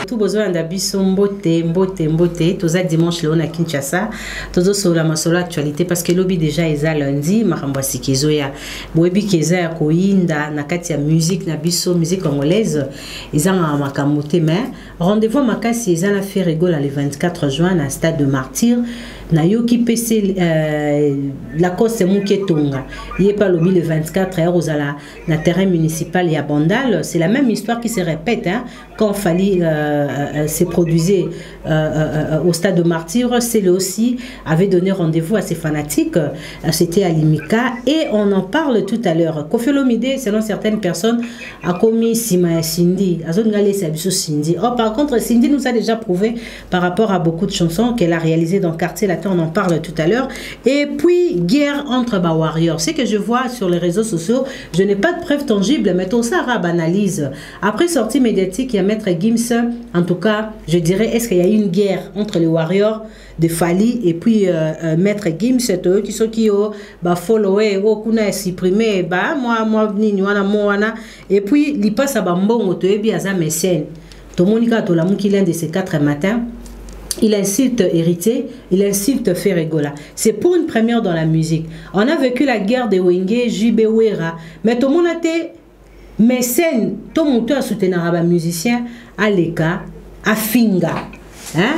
tout besoin d'abisso mbote mbote toza dimanche le on a Kinshasa tozo sola masolo actualité parce que lobby déjà eza lundi makambo sikizo ya boyebi keza ya koinda na kati ya musique na biso musique congolaise eza makambo te mais rendez-vous makasi eza na fait rigole le 24 juin na stade de Martyr na yoki PC la cause Muketonga yé pas lobby le 24 heures aux ala na terrain municipal ya Bandal. C'est la même histoire qui se répète hein, quand Fally se produisait au stade de Martyr. C'est aussi avait donné rendez-vous à ses fanatiques, c'était à Limika et on en parle tout à l'heure. Koffi Olomide, selon certaines personnes, a commis Sima Cindy. Cindy. Oh, par contre, Cindy nous a déjà prouvé par rapport à beaucoup de chansons qu'elle a réalisées dans Quartier Latin, on en parle tout à l'heure. Et puis, guerre entre Warriors. C'est que je vois sur les réseaux sociaux, je n'ai pas de preuves tangibles, mais tout ça analyse. Après sortie médiatique, il y a Maître Gims, en tout cas, je dirais, est-ce qu'il y a eu une guerre entre les Warriors de Fally et puis Maître Gims, c'est eux qui sont qui follower, kuna supprimer, moi ni wana moana et puis li passe à bambongo to ebi aza mécène. To monika to la muki l'un de ces 4 matins. Il insulte Héritier, il insulte Ferregola. C'est pour une première dans la musique. On a vécu la guerre de Wenge, Jibewera, mais tout le monde a été mécène, tout le monde a soutenu un musicien à l'Eka, à Finga. Hein?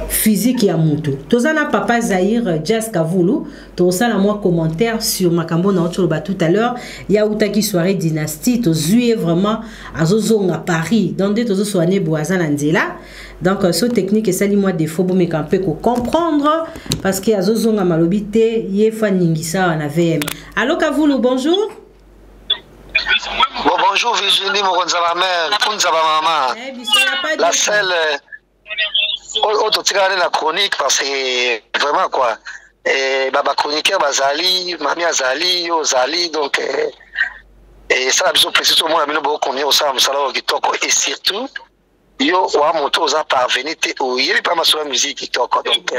Physique ya mutu. Tozana papa Zahir Jazz Kavoulou, tozana moi commentaire sur Makambo na Otcholoba tout à l'heure, ya utaki soirée dynastie, tozuye vraiment azozonga Paris, dans des tozo soane boazan andela. Donc ce technique et sali moi défaut bon mais qu'on peut comprendre parce que azozonga malobité yefa ningisa na VM. Allô Kavoulou, bonjour. Bon, bonjour Virginie Moronzaba mère, Kunzaba maman. La seule la chronique parce que vraiment quoi baba chroniqueur bazali mami azali ozali donc et ça a besoin précis tout le monde a mis beaucoup combien au salon kitoko et surtout yo wa moto oza parvenir te oyebi pas ma sur musique kitoko donc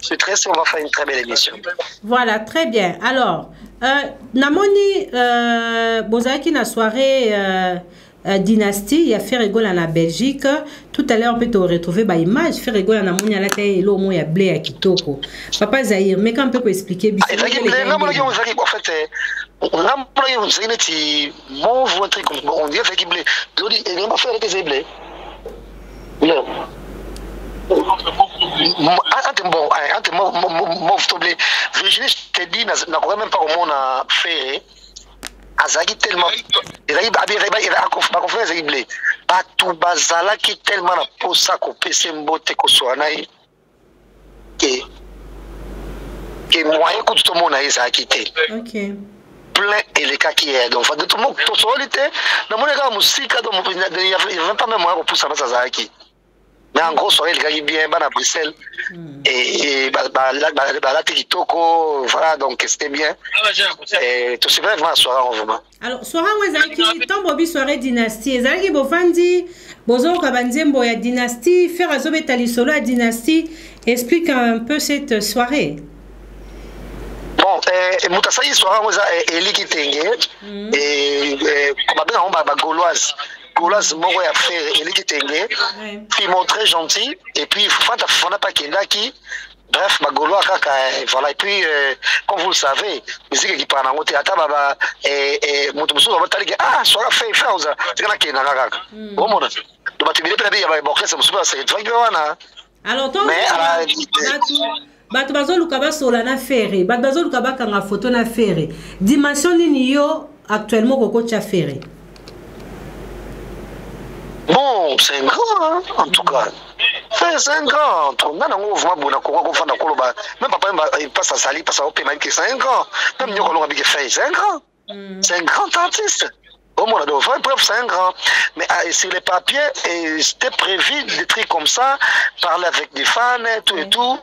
je suis très sûr on va faire une très belle émission. Voilà, très bien. Alors namoni bozaki na soirée dynastie, il y a fait rigole en Belgique. Tout à l'heure, on peut te retrouver par image. Fait rigole en Amonia, la tête et l'eau, il y a blé à Kitoko. Papa Zahir, mais quand on peut expliquer bien. En fait, on dit avec blé. Il va faire avec blé. Non. Virginie, je te dis, n'a quand même pas comment on a fait. Azaki tellement bato bazalaki tellement na posa kopesa mbote koswana ye ke moyen kutu tomona ezalaki te plein elekaki ye donc tout le monde tosoli te namoni kaka mosika donc il y avait pas même moyen kopusa basi azalaki mais en gros soirée elekaki bien bana Bruxelles et balati kitoko voilà donc c'était bien et tout c'est vraiment soirée vraiment. Alors soirée wazaki tombobi soirée dynastie ezalaki bofandi bozo kabanzembo ya dynastie faire azobeta lisolo ya dynastie, explique un peu cette soirée. Bon mutasai soirée waza eliki tenge et babena on ba gauloise Gauloise moko ya frère eliki tenge puis très gentil et puis fanta fona pas kendaki. Bref, ma Gaulois kaka voilà et puis comme vous le savez, musique qui parle en côté ata baba et mutumusu baba tali ah soira fait fauza tikana kena kaka bon mon do batibile pe ya ba bokesa musuba c'est très wana. Alors toi bato bazoluka basola na ferre bato bazoluka bakanga photo na ferre dimension nini yo actuellement koko cha ferre. Bon, c'est un grand, hein, en tout cas. C'est un grand. On a un mouvement bon à quoi qu'on fait dans Koloba. Même papa il passe à Sali, passe à Opéman qui c'est un grand. Même nous on a bien fait, c'est un grand. C'est un grand artiste. Au moins, c'est un grand. Mais sur les papiers, c'était prévu des trucs comme ça, parler avec des fans, tout et tout.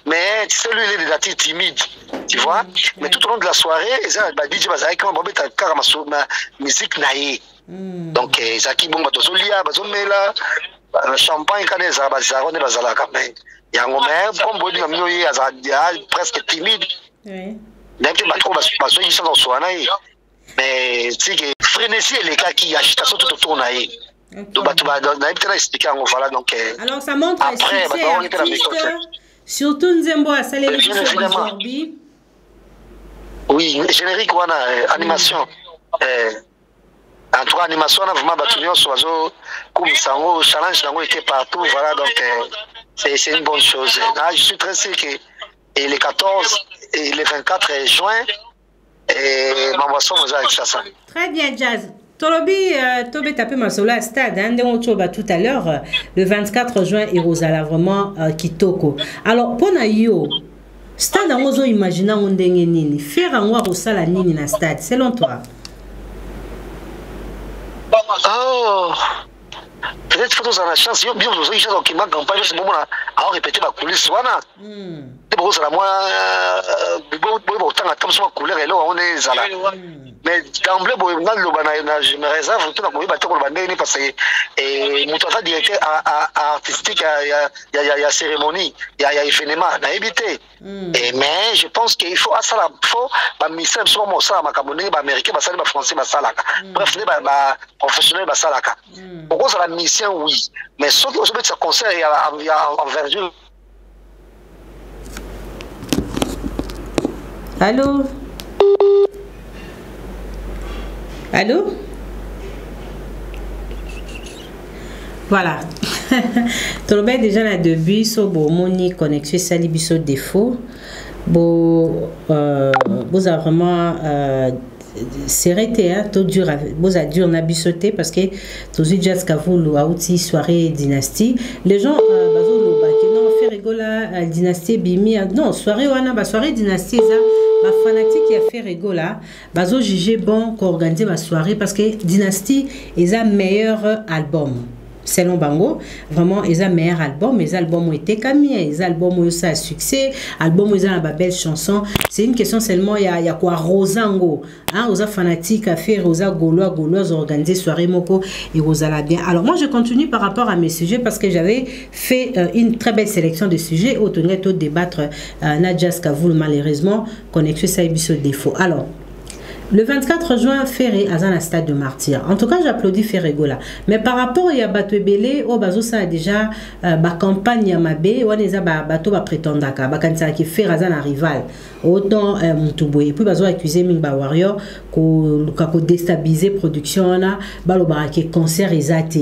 Mais celui-là, il est assez timide, tu vois. Mais tout au long de la soirée, il DJ Bazai, comme Bobé, t'as carrément ma musique naïe. Donc, Zaki Bomba Tozolia, Bazomela, champagne, Kaneza, Bazarone, Bazalaka. Mais il y a un moment, comme Bobby Namioye, presque timide. Même si Bazo, ils sont dans Soanaï. Mais tu sais que frénésie, les gars qui achètent tout autour naïe. Donc, tu vas expliquer en voilà. Donc, alors, ça montre un succès artiste, surtout Nzembo à Salé. Oui, générique, voilà, animation. En tout cas, animation, on a vraiment battu comme Sango, challenge était partout, voilà, donc c'est une bonne chose. Là, je suis très sûr que les 14 et les 24 juin, ma boisson, vous avez ça. Très bien, Jazz. Tolobi, Tobé tapé ma sola stade, hein, tout à l'heure, le 24 juin, et Rosala, vraiment, Kitoko. Alors, pour Nayo, stade, on a imaginé un dengue nini, faire un roi au sala nini na stade, selon toi? Oh, peut-être que vous avez la chance, vous avez une chance qui m'a campagne, ce moment-là, à répéter ma coulisse, voilà. Pour ça, moi, autant à comme ça, couleur, et là, on est là. Mais d'emblée, je me réserve tout le monde parce que mon directeur artistique, il y a cérémonie, il y a événement, il y a évité. Mais je pense qu'il faut à ça, il faut mission sur mon ça, ma Camerounais, américain, ma français, ma salaka. Bref, les professionnels, ma salaka. Pourquoi ça la mission, oui. Mais sauf que ce concert, il y a envergure. Allô? Allô? Voilà. Tolobé déjà là de bus au bon moni connexion sali biso défaut. Bon vous a vraiment serré hein tout dur vous a dur na bisoté parce que tous les jazz kavulu outil soirée dynastie les gens bazolo ba qui non fait rigola dynastie bimi non soirée wana ba soirée dynastie ça ma fanatique qui a fait rigola bazo juger bon qu'organiser ma soirée parce que dynastie est un meilleur album selon Bango, vraiment, ils ont meilleur album, les albums ont été camiens, les albums ont eu un succès, albums ont eu une belle chanson. C'est une question seulement, il y a quoi, Rosango, hein, aux fanatiques à faire, aux gaulois, organiser soirée moko et aux la bien. Alors moi, je continue par rapport à mes sujets parce que j'avais fait une très belle sélection de sujets où on est au débattre Nadia Skavoul, malheureusement, connexion ça est défaut. Alors, le 24 juin, Ferré à un stade de martyr. En tout cas, j'applaudis Ferregola. Mais par rapport à Bato Belé, au Bazo, ça a déjà ma campagne à Mabé, ou à Bato va prétendre à Bakansa qui fait un rival. Autant Moutouboui. Et puis Bazo a accusé Mingba Warrior qu'on déstabiliser production, Balo Barake, concert et zate.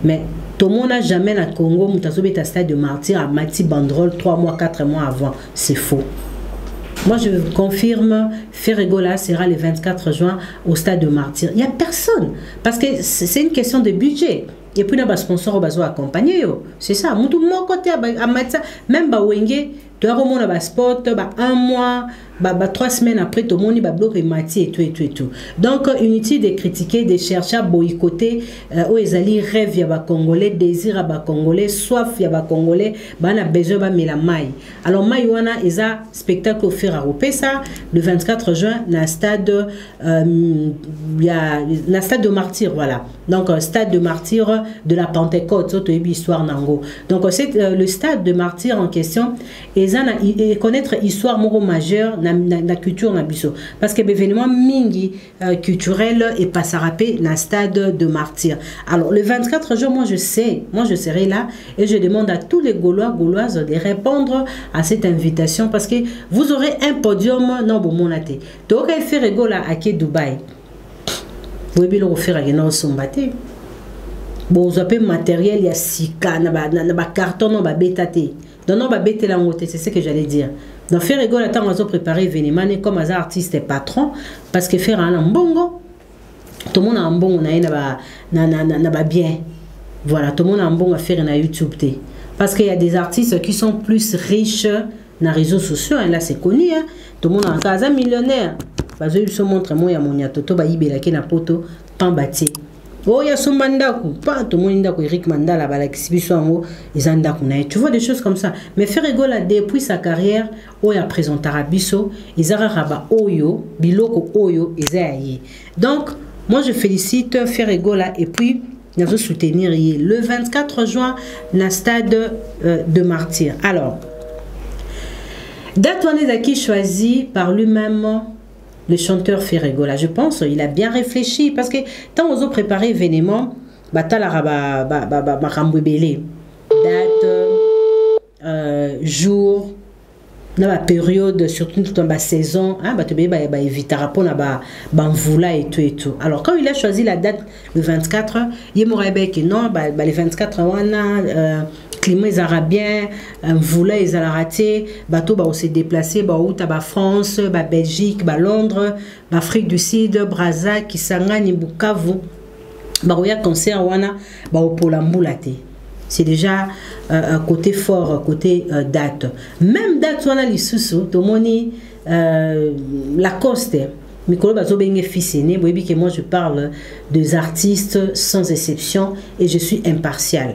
Mais tout le monde n'a jamais dans le Congo, Moutazo est à stade de martyr à Mati Bandrol 3 mois, 4 mois avant. C'est faux. Moi, je confirme, Ferregola sera le 24 juin au stade de Martyr. Il n'y a personne. Parce que c'est une question de budget. Et puis, il y a des sponsors qui vont accompagner. C'est ça. Mon côté, même Wenge, tu as un spot, un mois, 3 semaines après, tout le monde va bloquer Mati et tout. Donc, inutile de critiquer, de chercher à boycotter, où ils allaient rêve, il y a Congolais, désir, il y a Congolais, soif, il y a Congolais, il y a besoin de la maille. Alors, Maïwana, il y a un spectacle offert à Opesa, le 24 juin, dans le stade de Martyr, voilà. Donc, stade de Martyr de la Pentecôte, c'est une histoire Nango. Donc, c'est le stade de Martyr en question, et connaître l'histoire majeure la culture na biso parce que l'événement mingi culturel et pas sarapé na stade de Martyr. Alors le 24 juin, moi je serai là et je demande à tous les Gauloises de répondre à cette invitation parce que vous aurez un podium non bon monate. Donc il fait rigola à Dubaï. Vous pouvez le faire à Geno Sombate. Bon, vous avez matériel, il y a sika, na carton, na bétate. Donc non, c'est ce que j'allais dire. Donc faire rigolo, attends, on va préparer l'événement comme un artiste et patron parce que faire un bongo, tout le monde a un bon, on a bien. Voilà, tout le monde a un bon à faire na YouTube. Parce qu'il y a des artistes qui sont plus riches dans les réseaux sociaux, et là c'est connu, hein. Tout le monde a un cas millionnaire. Parce que je montre moi, il y a mon yato, ba yibela ki na poto, pan bati. Oh, il y a son mandaku, pas tout le monde a Eric Mandala, la exhibition, ils ont tu vois des choses comme ça. Mais Ferregola, depuis sa carrière, il a présenté Arabiso, ils ont rabat Oyo, Biloko Oyo, ils ont. Donc, moi je félicite Ferregola et puis nous allons soutenir le 24 juin dans le stade de Martyr. Alors, date qui choisi par lui-même. Le chanteur Ferregola, je pense, il a bien réfléchi parce que tant aux autres préparé l'événement, batalaka makambo ebele date jour na ba période surtout dans la saison hein bato ba évitera pour na ba mvula et tout. Alors quand il a choisi la date le 24 il m'aurait que non les 24 wana climat arabien mvula ezala raté bato ba se déplacer ba outa ba France ba Belgique ba Londres ba Afrique du Sud Brazza Kisangani Bukavu ba roya concert wana ba opola mbulate. C'est déjà côté fort, côté date. Même date, on a les sous tomoni Lacoste. Mikolo bazo benge fils aîné. Vous voyez que moi je parle des artistes sans exception et je suis impartial.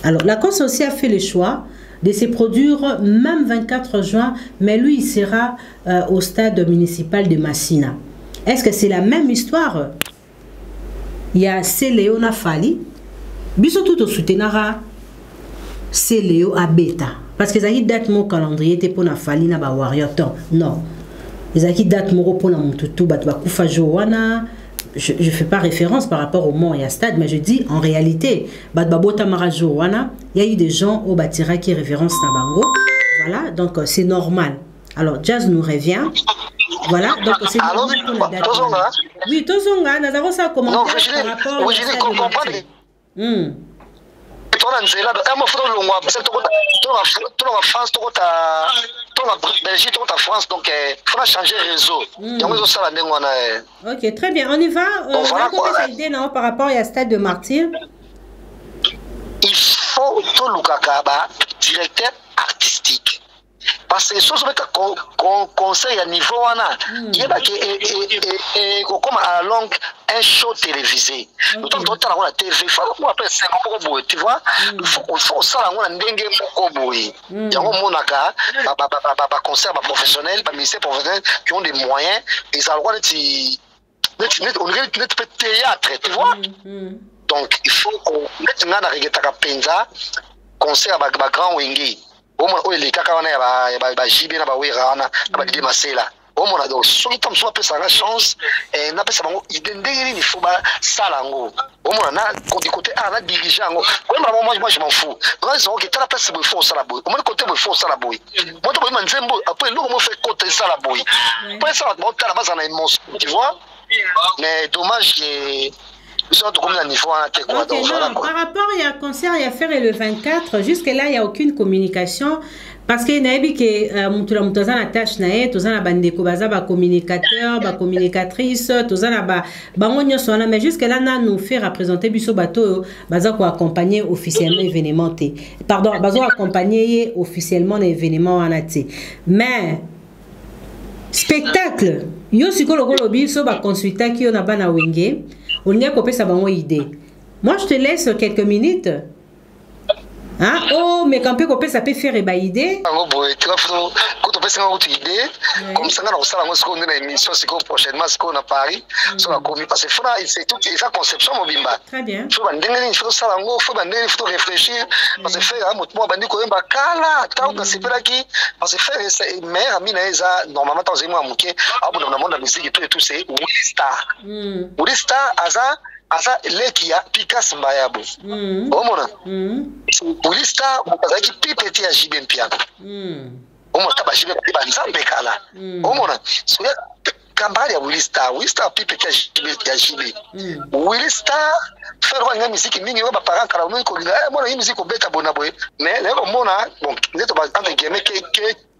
Alors Lacoste aussi a fait le choix de se produire même 24 juin, mais lui il sera au stade municipal de Massina. Est-ce que c'est la même histoire? Il y a Céléona Fali. Biso tout au soutenara. C'est Léo Abeta parce que ça qui date mon calendrier te pour na fali na ba warrior temps non ça qui date mon pour na mututu bat ba kufa joana je fais pas référence par rapport au mont et à stade mais je dis en réalité bat ba bota mara joana il y a eu des gens au batira qui référence na bango voilà donc c'est normal. Alors Jazz nous revient voilà donc c'est normal pour la date oui tozonga na zako ça commentaire par rapport oui je comprends tona nzela amo foto longwa parce que tona France tona Belgique tona France donc faut changer réseau donc ils ont ça la ndengwana. OK très bien on y va on va commencer idée non par rapport à stade de Martyr. Il faut to lukaka ba directeur artistique parce que chose mettre conseil à niveau wana yeba que comme à la longue un show télévisé autant d'autres la TV faut qu'on appelle ça beaucoup tu vois faut ça la ndenge beaucoup boy yango monaka ba concert ba professionnel ba musicien professionnel qui ont des moyens et ça droit de théâtre tu vois donc il faut qu'on mette ngana regeta penza concert ba grand wengi au les kaka wana ya jibe na ba wera wana ba didi masela au mona donc soki tam so pesa la chance et na pesa bango idendeli ni faut ba salango au mona na côté na dirigeant ngo moi je m'en fous donc ils ont que la place il faut ça la boy au moins côté il faut ça la boy moi to ba nzembo après nous on fait côté ça la boy après ça bon ta la base en émotion tu vois mais dommage que Okay, non, par rapport à un concert il y a faire le 24 jusque là il y a aucune communication parce que naebi que mutula mutaza na tâche nae tozana bandeko baza ba communicateur ba communicatrice tozana ba bangonyo sona mais jusque là na nous fait représenter biso bato baza ko accompagner officiellement événement té pardon baza accompagner officiellement l'événement anati mais spectacle yo sikolo kolobi so ba consultant ki on a bana wenge on y a copié sa bonne idée. Moi, je te laisse quelques minutes. Hein? Oh, mais quand ça peut faire une idée. Comme ça, on a une émission prochainement à Paris. Parce que c'est toute sa conception. Très bien. Il faut réfléchir. Parce que faire un parce que faire mère normalement dans un mois dans le monde de la musique et tout c'est Willistar. Willistar asa leki ya Picasso Mbayabu. Omona. Willistar bazaki pipeti ya jibe mpia. Omona taba jibe ba nzambe kala. Omona so ya kambali ya Willistar pipeti ya jibe. Willistar faire une musique mingi ba parents kala mo ko mona musique obeta bona boy mais là omona bon neto ba entre guillemets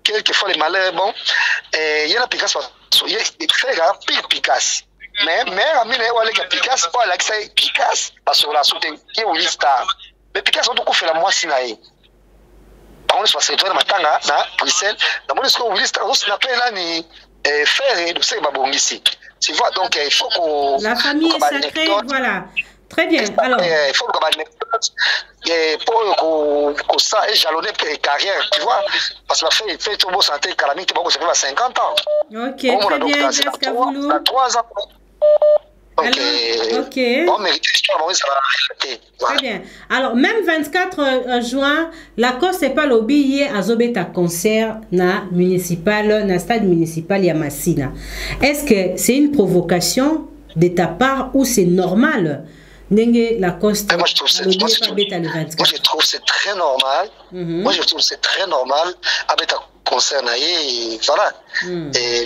quelques fois les malheurs bon il y a la Picasso il faire Picasso. Mais amine wale ka Picasso pas l'accès Picasso parce que la soutien qui est Willistar mais Picasso on fait la moi sinae par contre c'est toi matanga na Bruxelles dans mon esco Willistar on s'appelle là ni faire de c'est babongisi tu vois donc il faut qu'on la famille est sacrée voilà très bien alors il faut pour ça et jalonner carrière tu vois parce que la fait tout beau santé calamité bon ça fait 50 ans OK très bien jusqu'à vous 3 ans. Ok. Bon, mais très bien. Alors, même 24 juin, Lacoste n'est pas lobby à Zobeta concert na municipal, na stade municipal Yamassina. Est-ce que c'est une provocation de ta part ou c'est normal Ndenge Lacoste. Moi, je trouve c'est très normal. Moi, je trouve c'est très normal. Avec ta concert, voilà. Et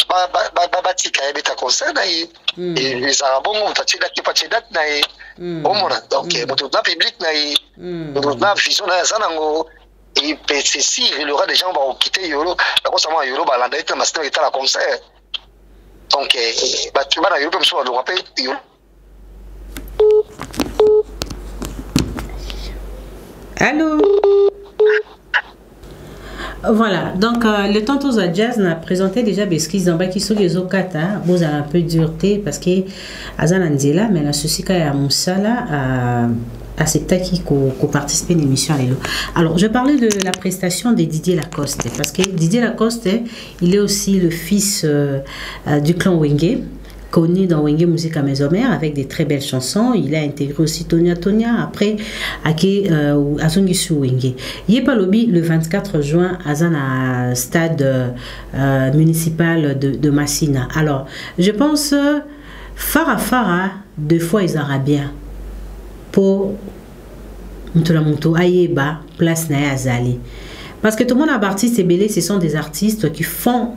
batika avec ta concert, et les Arabes, on t'a dit que pas de date, donc, mon public, mon vision, et c'est si il y aura des gens qui vont quitter Yolo, la cosa moi Yolo, la date, ma star est à la concert. Donc, tu vas à Yolo, comme ça, on va payer Yolo. Allô? Voilà, donc le Tontos à Jazz n'a présenté déjà Beskis dans Baki sur les Okata. Vous avez un peu dureté parce que Azan Anzela, mais la souci qu'il y a Moussala à cet qui participe à l'émission. Alors, je parlais de la prestation de Didier Lacoste parce que Didier Lacoste, il est aussi le fils du clan Wenge, connu dans Wenge Musique à Maison-Mère avec des très belles chansons. Il a intégré aussi Tonia après Azongisu Wenge. Yepalobi le 24 juin à un stade municipal de Massina. Alors, je pense Farah, deux fois les Arabiens pour Mutulamuto Ayeba, place Naya Azali. Parce que tout le monde a artistes et belé, ce sont des artistes qui font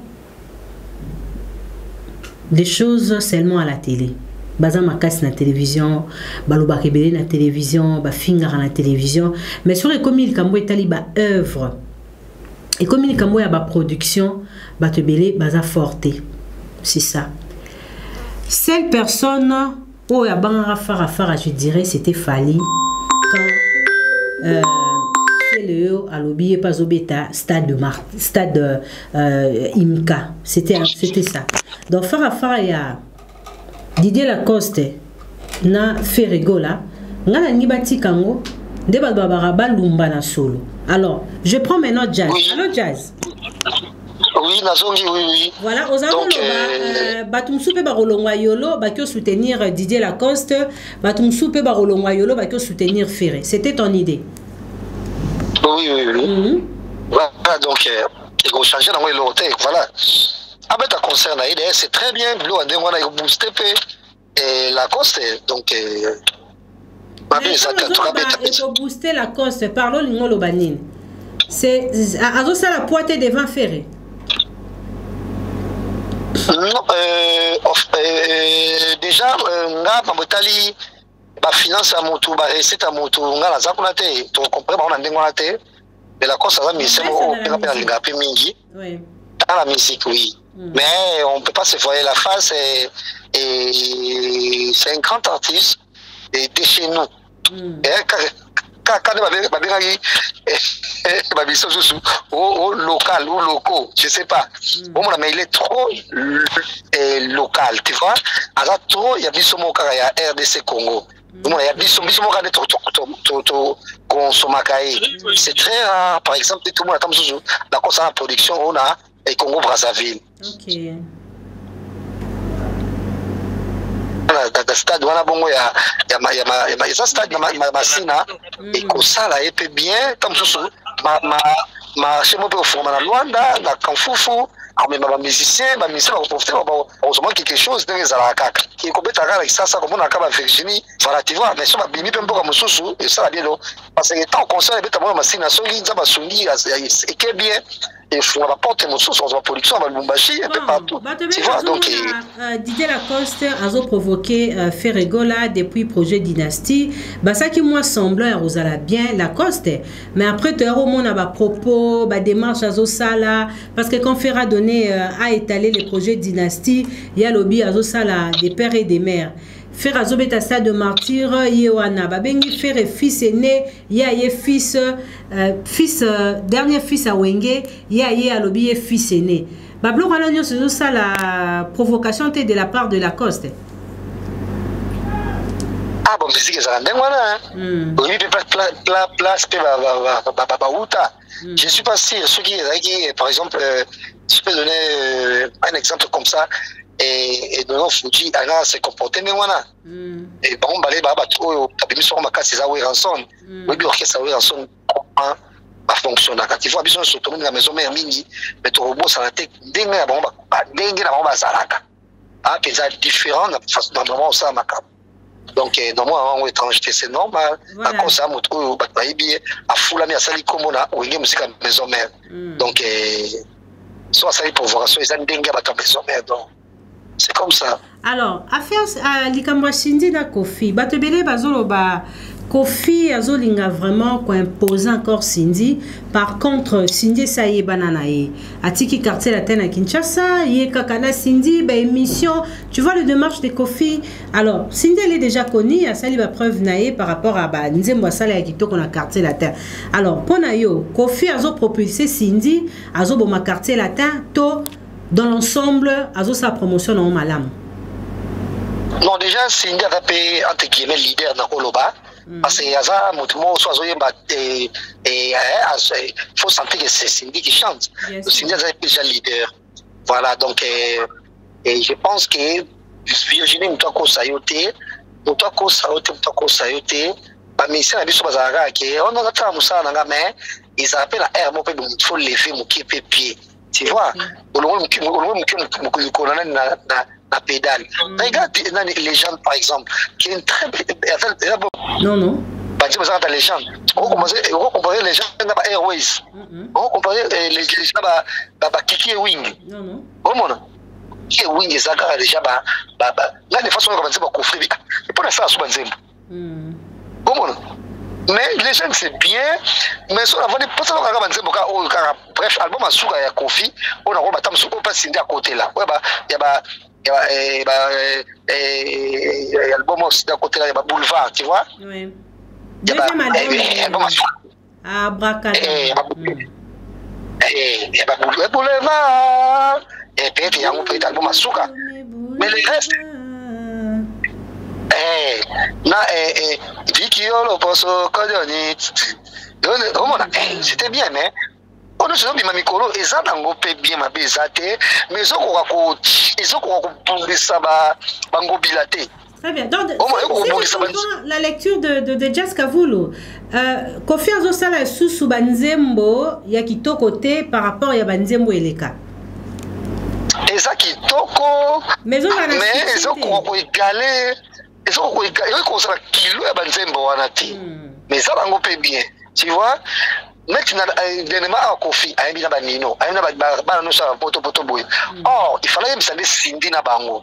des choses seulement à la télé. Baza makas na télévision, baloba kebele na télévision, ba fingar na télévision, mais sur les communes kambo etali ba œuvre. Et comme il kambo ya ba production, ba tebele baza forte. C'est ça. Seule personne où ya banga fara je dirais c'était Fali quand Léo à l'obi et pas au bêta stade Imka, c'était ça. Donc Farah il y a Didier Lacoste na Ferregola ngana nibati kango de babara lumba na solo. Alors je prends maintenant Jazz. Allô Jazz. Oui, Nazongi, oui. Voilà, aux avons Batum Soupe Barolongwa Yolo, Bakio soutenir Didier Lacoste, Batum Soupe Barolongwa Yolo, Bakio soutenir Ferré. C'était ton idée? Oui. Voilà, donc, il faut changer dans le hôtel, voilà. Avec ta concerne, c'est très bien, on a boosté et Lacoste, donc. Il faut booster Lacoste, parlons l'ingolo banine. C'est à ça la pointe devant Ferré. Déjà, la finance à moto, la recette à moto, on a la zakunate, tu comprends, on a des mais la cause, ça va misser au mingi. Dans la musique, oui. Mais on ne peut pas se voir la face et c'est un grand artiste et de chez nous. Quand au local ou locaux, je sais pas. Mais il est trop local, tu vois. Alors trop, il y a des mots il y a RDC Congo. Il y a des mots c'est très rare. Par exemple, tout le monde attend la cause de la production, on a et Congo Brazzaville. Ok. Dans stade wana bongo ya stade Massina et comme ça là et peut bien comme ça ma chez moi pour former na Luanda na Kanfufu mais ma musicien va profiter on se manque quelque chose dans les alakaka qui complète avec ça comme on a comme Virginie voilà tu vois mais ça va bimi peu comme mususu et ça bien parce que tant concert et tellement Massina songi nzaba songi et que bien et faut rapporter mon source en production à Lubumbashi un peu partout tu vois donc Didier Lacoste a provoqué Ferregola depuis projet Dynastie ça qui moi semble Rosala bien Lacoste mais après tu as au monde à propos démarche à Zosala parce que quand Ferra donné a étalé les projets Dynastie il y a lobby à Zosala des pères et des mères Faire azobeta stade de martyr yewana babengi faire fils aîné ya fils dernier fils à Wenge ya alobi fils aîné bablo kalonyo c'est ça la provocation de la part de Lacoste. Ah bon, c'est que ça rendait voilà oui place je suis pas sûr ceux qui par exemple je peux donner un exemple comme ça et de Fuji ana se comporter mais voilà et bon balé baba to tabi sur ma casse ça oui rançon oui bien que ça oui rançon va fonctionner quand tu vois bien sur tout la maison mère mingi mais ton robot ça la tête dingue la bomba dingue la bomba ça là ah que ça différent vraiment ça ma cap Donc, normalement, en étranger, c'est normal. À cause de moto, à foulami à sali komona, ou une musique à maison mère. Donc, soit ça pour voir, soit ils ont dengue à maison mère. Donc, c'est comme ça. Alors, affaire à l'Ikamwa Cindy na Kofi, Batebele Bazolo ba Kofi Azolinga vraiment quoi imposer encore Cindy. Par contre, Cindy ça y est bananae. Atiki quartier la tête à Kinshasa, y est kakana Cindy, ba émission. Tu vois le démarche de Kofi. Alors, Cindy elle est déjà connue, à sali ba preuve nae par rapport à ba nzembo sala yakito qu'on a quartier latin. Alors, ponayo, Kofi azo propulsé Cindy, azo boma quartier latin to dans l'ensemble, azo sa promotion en malam. Non, déjà, Cindy a tapé entre guillemets leader dans Koloba. Parce qu'il y a ça, il faut sentir que c'est Cindy qui chante. Cindy est déjà leader. Voilà, donc, et je pense que je n'ai pas de sayoté, mais ici, on a vu sur Bazara, on a fait un moussa, mais ils appellent la air, il faut lever mon pied. Tu vois, on la pédale. Regarde les gens, par exemple, qui est une très belle. Non, non. Vous avez les gens. On compare les gens dans Airways. On compare les gens dans Kiki Wing. Non, non. Comment Kiki Wing, ils ont déjà. Là, de façon, on va dire qu'on fait. Et pour ça, on va dire. Comment mais les gens c'est bien, mais sur la voie de personne qui a bref, album à Souga et à Kofi, on a rebattu sur le pas Cindy à côté là. Ouais, il y a album aussi à côté là, il y a Boulevard, tu vois. Oui. Il y a album à Bracada. Il y a Boulevard. Et puis il y a un peu d'album à Souga. Mais le reste. C'était bien, mais on ne sait pas si Mikolo et ça dans le pays bien ma bézate, mais ils ont pour ça bango bilaté. Très bien. Donc, la lecture de Jazz Kavulu, Kofi Azosala sous Banzembo, il y a qui to côté par rapport à Banzembo et les cas. Et ça qui toko, mais ils ont égalé. Ils ont kilo ya banzembo wana ti mais ça bango pe bien tu vois maintenant dernièrement à Kofi ayembi na banino ayembi na bana no sa poto boy oh il fallait me sande Cindy na bango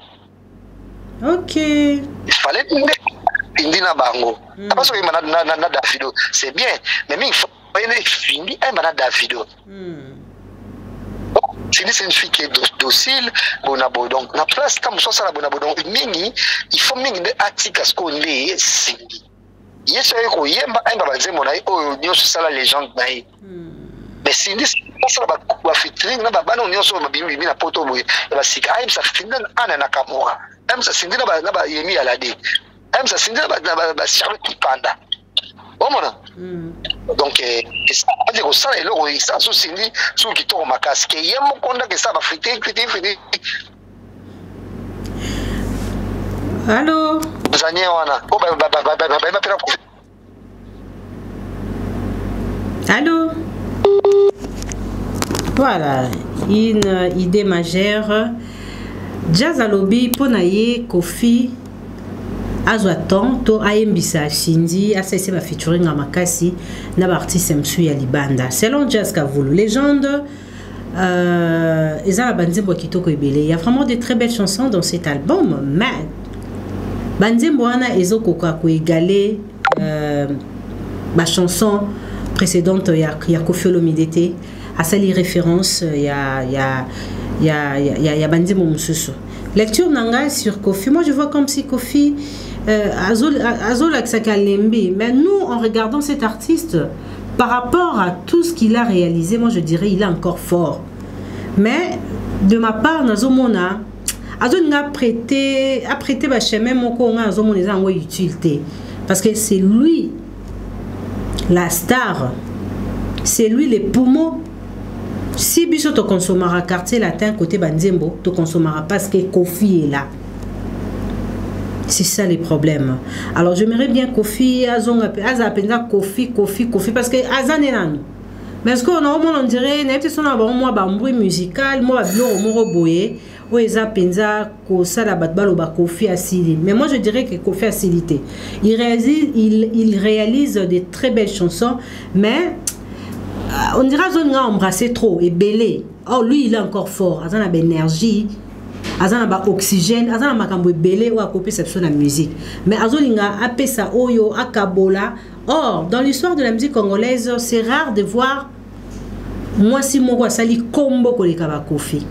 ok il fallait Cindy na bango parce que na Davido c'est bien mais il faut Cindy na Davido Cindy c'est une fille qui est docile, bonabo. Donc, la place, comme ça, la bonabo. Donc, il faut mingi de articles à ce qu'on est Cindy. Il y a ce qu'on y a, il y a ça la légende. Mais Cindy, c'est la vitrine, il y a ça qui a poto, il y a ça qui a Nakamura. Il y a Cindy, il y a Yemi Alade. Il y a Cindy, il y a Charlotte Panda. Donc, ça, et là, il s'en souvient, ceux qui tournent ma casque, il y a mon compte que ça va friter. Allô? Allô? Voilà, une idée majeure. Jazz à lobby, Ponaye, Kofi. Azoaton to ayembisa Cindy asese ba featuring à makasi na ba artiste msu ya libanda selon Jazz Kavulu légende ezala banzembo kitoko ebele il y a vraiment de très belles chansons dans cet album mais banzembo wana ezokoko ko égaler ba chanson précédente ya Koffi Olomide à sali référence ya banzembo mususu lecture nanga sur Kofi moi je vois comme si Kofi Azol Aksakalembé, mais nous en regardant cet artiste par rapport à tout ce qu'il a réalisé, moi je dirais il est encore fort. Mais de ma part, Nazomona, Azol a prêté ma chemin mon con Azomona en utilité parce que c'est lui la star, c'est lui les poumons. Si biso to consommera quartier latin côté Banzembo, to consommera parce que Kofi est là. C'est ça les problèmes. Alors j'aimerais bien Kofi Azapenda Kofi parce que Azanenan mais est-ce qu'on a on dirait n'était son moi ba bruit musical moi ba bilo moro boye o eza penza ko sala batbalo ba Kofi Asili. Mais moi je dirais que Kofi Asili il réalise des très belles chansons, mais on dira zone a embrassé trop et belé. Oh lui il est encore fort, azana ba énergie, azana ba oxygène, azana makambo belé ou a copier cette la musique. Mais azolinga apesa oyo akabola. Or dans l'histoire de la musique congolaise, c'est rare de voir moi si mon sali combo ko les kaba Kofi.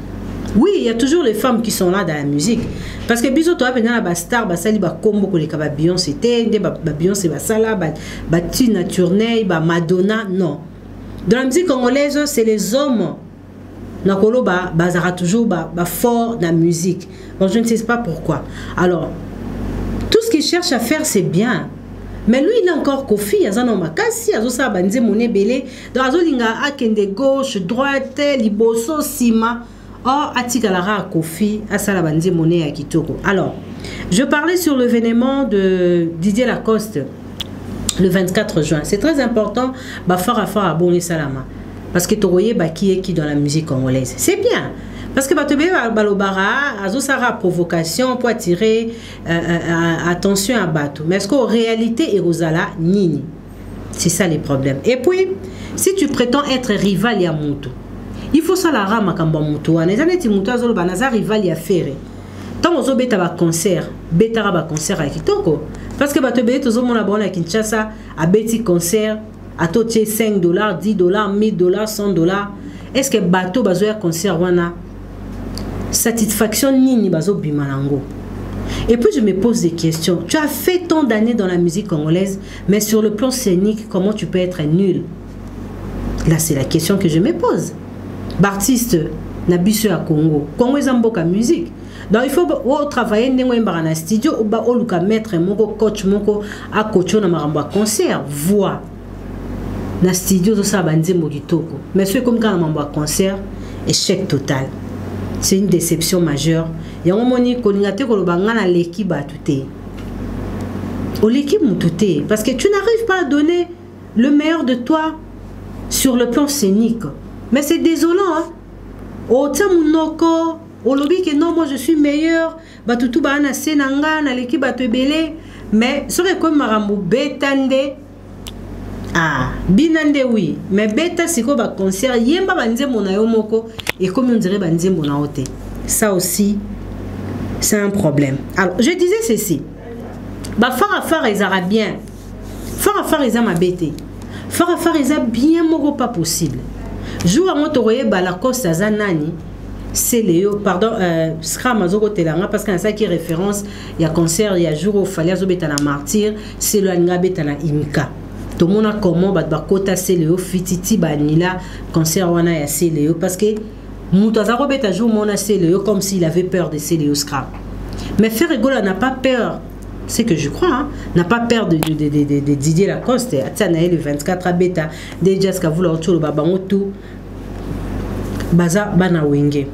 Oui, il y a toujours les femmes qui sont là dans la musique. Parce que biso to apena ba star ba sali ba combo ko les kaba Beyoncé té ba Beyoncé ba sala ba Tina Turner ba Madonna, non. Dans la musique congolaise, c'est les hommes nakolo ba bazara toujours ba fort dans la musique. Bon, je ne sais pas pourquoi. Alors, tout ce qu'ils cherchent à faire c'est bien. Mais lui il a encore Kofi, il y a un homme makasi, azo sa banze moné belé, donc azo linga akende gauche, droite, liboso, sima. Or atikalara Kofi, asala banze moné à kitoko. Alors, je parlais sur l'événement de Didier Lacoste le 24 juin. C'est très important, bah fort à Boni Salama, parce que tu voyez bah qui est qui dans la musique congolaise. C'est bien. Parce que Batobé Balobara, Azosara provocation pour attirer attention à Bato. Mais est-ce qu'en réalité, Erosala, Nini? C'est ça les problèmes. Et puis, si tu prétends être rival à Moutou, il faut ça la rame à Moutou. Les années Moutou, Azolo Banaza rival à Ferré. Tant aux bêta ba concert, bêta ba concert à Kitoko. Parce que Batobé, tout le monde a bon à Kinshasa, à Betty concert, à totier $5, $10, $1000, $100. Est-ce que Bato Bazoya concert wana? Satisfaction nini bazo bimanango. Et puis je me pose des questions. Tu as fait tant d'années dans la musique congolaise, mais sur le plan scénique, comment tu peux être nul? Là, c'est la question que je me pose. Bartiste, nabiso à Congo. Congo est un boka musique. Donc il faut travailler dans un studio ou luka maître moko coach moko a coacho na maramba concert voix. Na studio to sa banze mogitoko. Mais c'est comme quand on a concert, échec total. C'est une déception majeure. Il y a un moment où on a dit l'équipe à tout. L'équipe tout. Parce que tu n'arrives pas à donner le meilleur de toi sur le plan scénique. Mais c'est désolant. Hein? Au Tsamunoko, au lobby que non, moi je suis meilleur. Batutu ba na senanga na l'équipe à te belé. Mais ce que comme Marambo Betande. Ah, binande oui, mais beta siko ba concert yemba banze mona yo moko et comme on dirait banze mona ote. Ça aussi c'est un problème. Alors, je disais ceci. Ba fara ils ara bien. Fara ils ama bete. Fara ils a bien moko pas possible. Jour à montoroye ba la costa zanani, c'est Léo, pardon, Scram azoko telanga parce que ça qui référence, il y a concert, il y a jour au fallait azobeta na martyr, c'est le anga beta na imka. Tout le monde a comment bakota Céléo fititi banila concert wana ya Céléo parce que Moutaza Robert a joué mon Céléo comme s'il avait peur de Céléo Scrap. Mais Ferregola n'a pas peur, c'est que je crois, hein, n'a pas peur de Didier Lacoste. Atanae le 24 à Beta, déjà ce qu'a voulu autour le babangotu, baza bana wenge.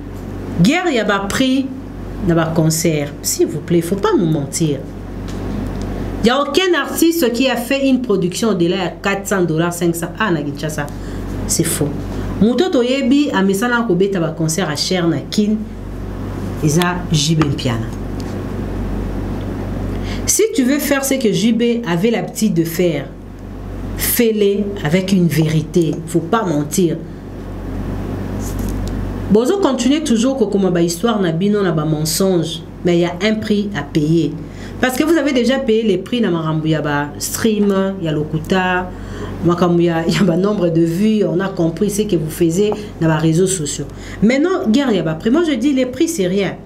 Guerre y a pas pris dans un concert, s'il vous plaît, il faut pas nous mentir. Il n'y a aucun artiste qui a fait une production au-delà de $400, 500. Ah, Naginchasa. C'est faux. Moutoto Yebi a mis ça dans un concert à Cher Nakin. Ils ont JB Piana. Si tu veux faire ce que JB avait l'habitude de faire, fais-le avec une vérité. Il ne faut pas mentir. Bozo continue toujours comme une histoire, n'a un mensonge. Mais il y a un prix à payer. Parce que vous avez déjà payé les prix dans Marambu, il y a stream, il y a l'Okuta, il y a un nombre de vues, on a compris ce que vous faisiez dans les réseaux sociaux. Maintenant, guerre, il y a pas prix. Moi, je dis, les prix, c'est rien.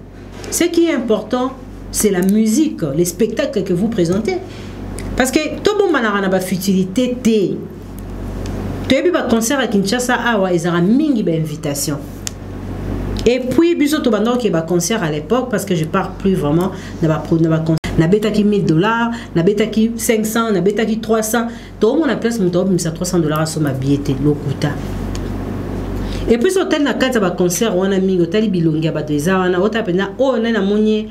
Ce qui est important, c'est la musique, les spectacles que vous présentez. Parce que tout le monde a une futilité. Tu as vu un concert à Kinshasa, ils ont une invitation. Et puis, il y a un concert à l'époque, parce que je ne parle plus vraiment de la concert. Na beta qui $1000, na beta qui 500, na beta qui 300. Tout le monde a place mon top, mais c'est $300 sur ma billetterie, l'Okuta. Et puis sur tel na carte ba concert on a mis hôtel bilongia ba deux ans na ota pena oh na na monye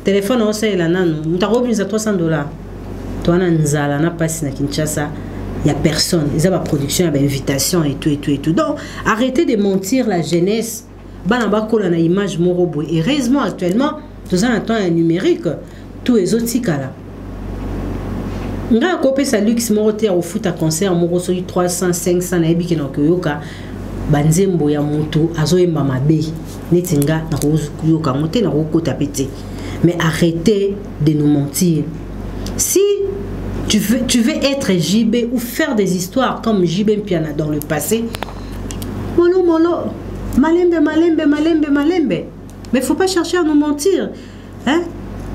téléphone on sait la nanu mutarobi za $300. Toi na nzala na passe na Kinshasa il n'y a personne. Ils ont ma production, ma invitation et tout, et tout, et tout. Donc, arrêtez de mentir la jeunesse. Banaba kola na image morobo. Et heureusement, actuellement, tout ça, temps numérique, tous les autres là. Nga kopé sa luxe moroté au foot à concert, moro so 300, 500 na ebiki na koyoka. Banzembo ya moto, azo yemba mabe. Netinga na koyoka, moté na kokota pété. Mais arrêtez de nous mentir. Si tu veux être JB ou faire des histoires comme JB Mpiana dans le passé, molo, malembe. Mais il ne faut pas chercher à nous mentir. Hein?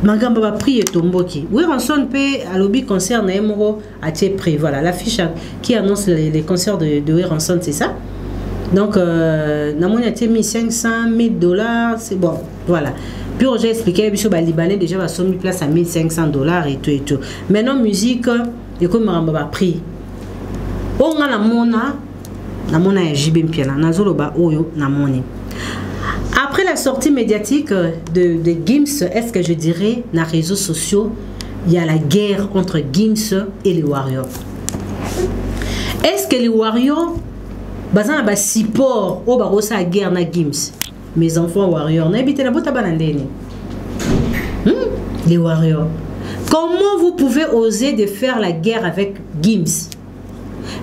Magamba va prier Tomboki. Oui, Ranson peut à l'objet concert Naemoro à prix. Voilà, l'affiche qui annonce les concerts de Oui Ranson, c'est ça. Donc, Namoni a mis 500 000 $, c'est bon. Voilà. Puis j'ai expliqué que les Libanais déjà va mis place à 1500 $ et tout et tout. Maintenant musique et comme Maramba va prix. On a la mona JB Mpiana nazoloba oyo na moni. Après la sortie médiatique de Gims, est-ce que je dirais dans les réseaux sociaux il y a la guerre entre Gims et les Warriors. Est-ce que les Warriors bazana ba support au barossa la guerre na Gims? Mes enfants Warriors, n'habitez la bota banandene. Les Warriors. Comment vous pouvez oser de faire la guerre avec Gims?